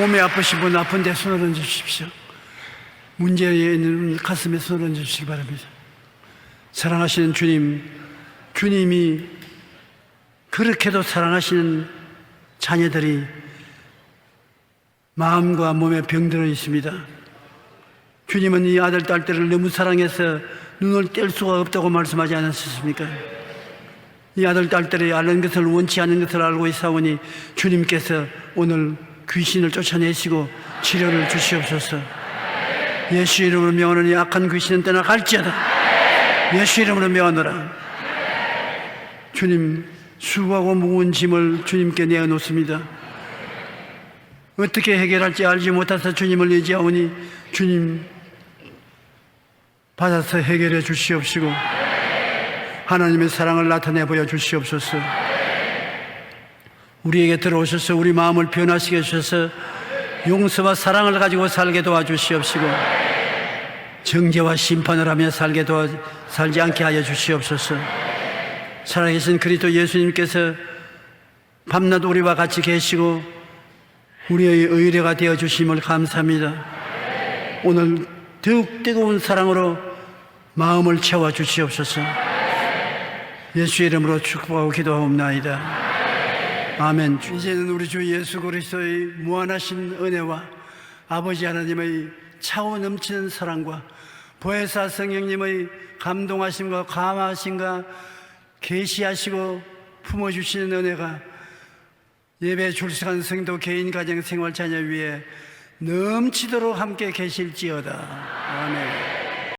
몸이 아프신 분 아픈 데 손을 얹어 주십시오. 문제에 있는 가슴에 손을 얹어 주시기 바랍니다. 사랑하시는 주님, 주님이 그렇게도 사랑하시는 자녀들이 마음과 몸에 병들어 있습니다. 주님은 이 아들, 딸들을 너무 사랑해서 눈을 뗄 수가 없다고 말씀하지 않으셨습니까? 이 아들, 딸들이 아는 것을 원치 않는 것을 알고 있사오니 주님께서 오늘 귀신을 쫓아내시고 치료를 주시옵소서. 예수 이름으로 명하노니 악한 귀신은 떠나갈지어다. 예수 이름으로 명하노라. 주님, 수고하고 무거운 짐을 주님께 내어놓습니다. 어떻게 해결할지 알지 못해서 주님을 의지하오니 주님 받아서 해결해 주시옵시고 하나님의 사랑을 나타내 보여 주시옵소서. 우리에게 들어오셔서 우리 마음을 변화시켜 주셔서 용서와 사랑을 가지고 살게 도와주시옵시고 정죄와 심판을 하며 살지 않게 하여 주시옵소서. 살아계신 그리스도 예수님께서 밤낮 우리와 같이 계시고 우리의 의뢰가 되어 주심을 감사합니다. 오늘 더욱 뜨거운 사랑으로 마음을 채워 주시옵소서. 예수 이름으로 축복하고 기도하옵나이다. 아멘. 이제는 우리 주 예수 그리스도의 무한하신 은혜와 아버지 하나님의 차오 넘치는 사랑과 보혜사 성령님의 감동하심과 감화하심과 계시하시고 품어주시는 은혜가 예배 출석한 성도 개인 가정 생활 자녀 위에 넘치도록 함께 계실지어다. 아멘.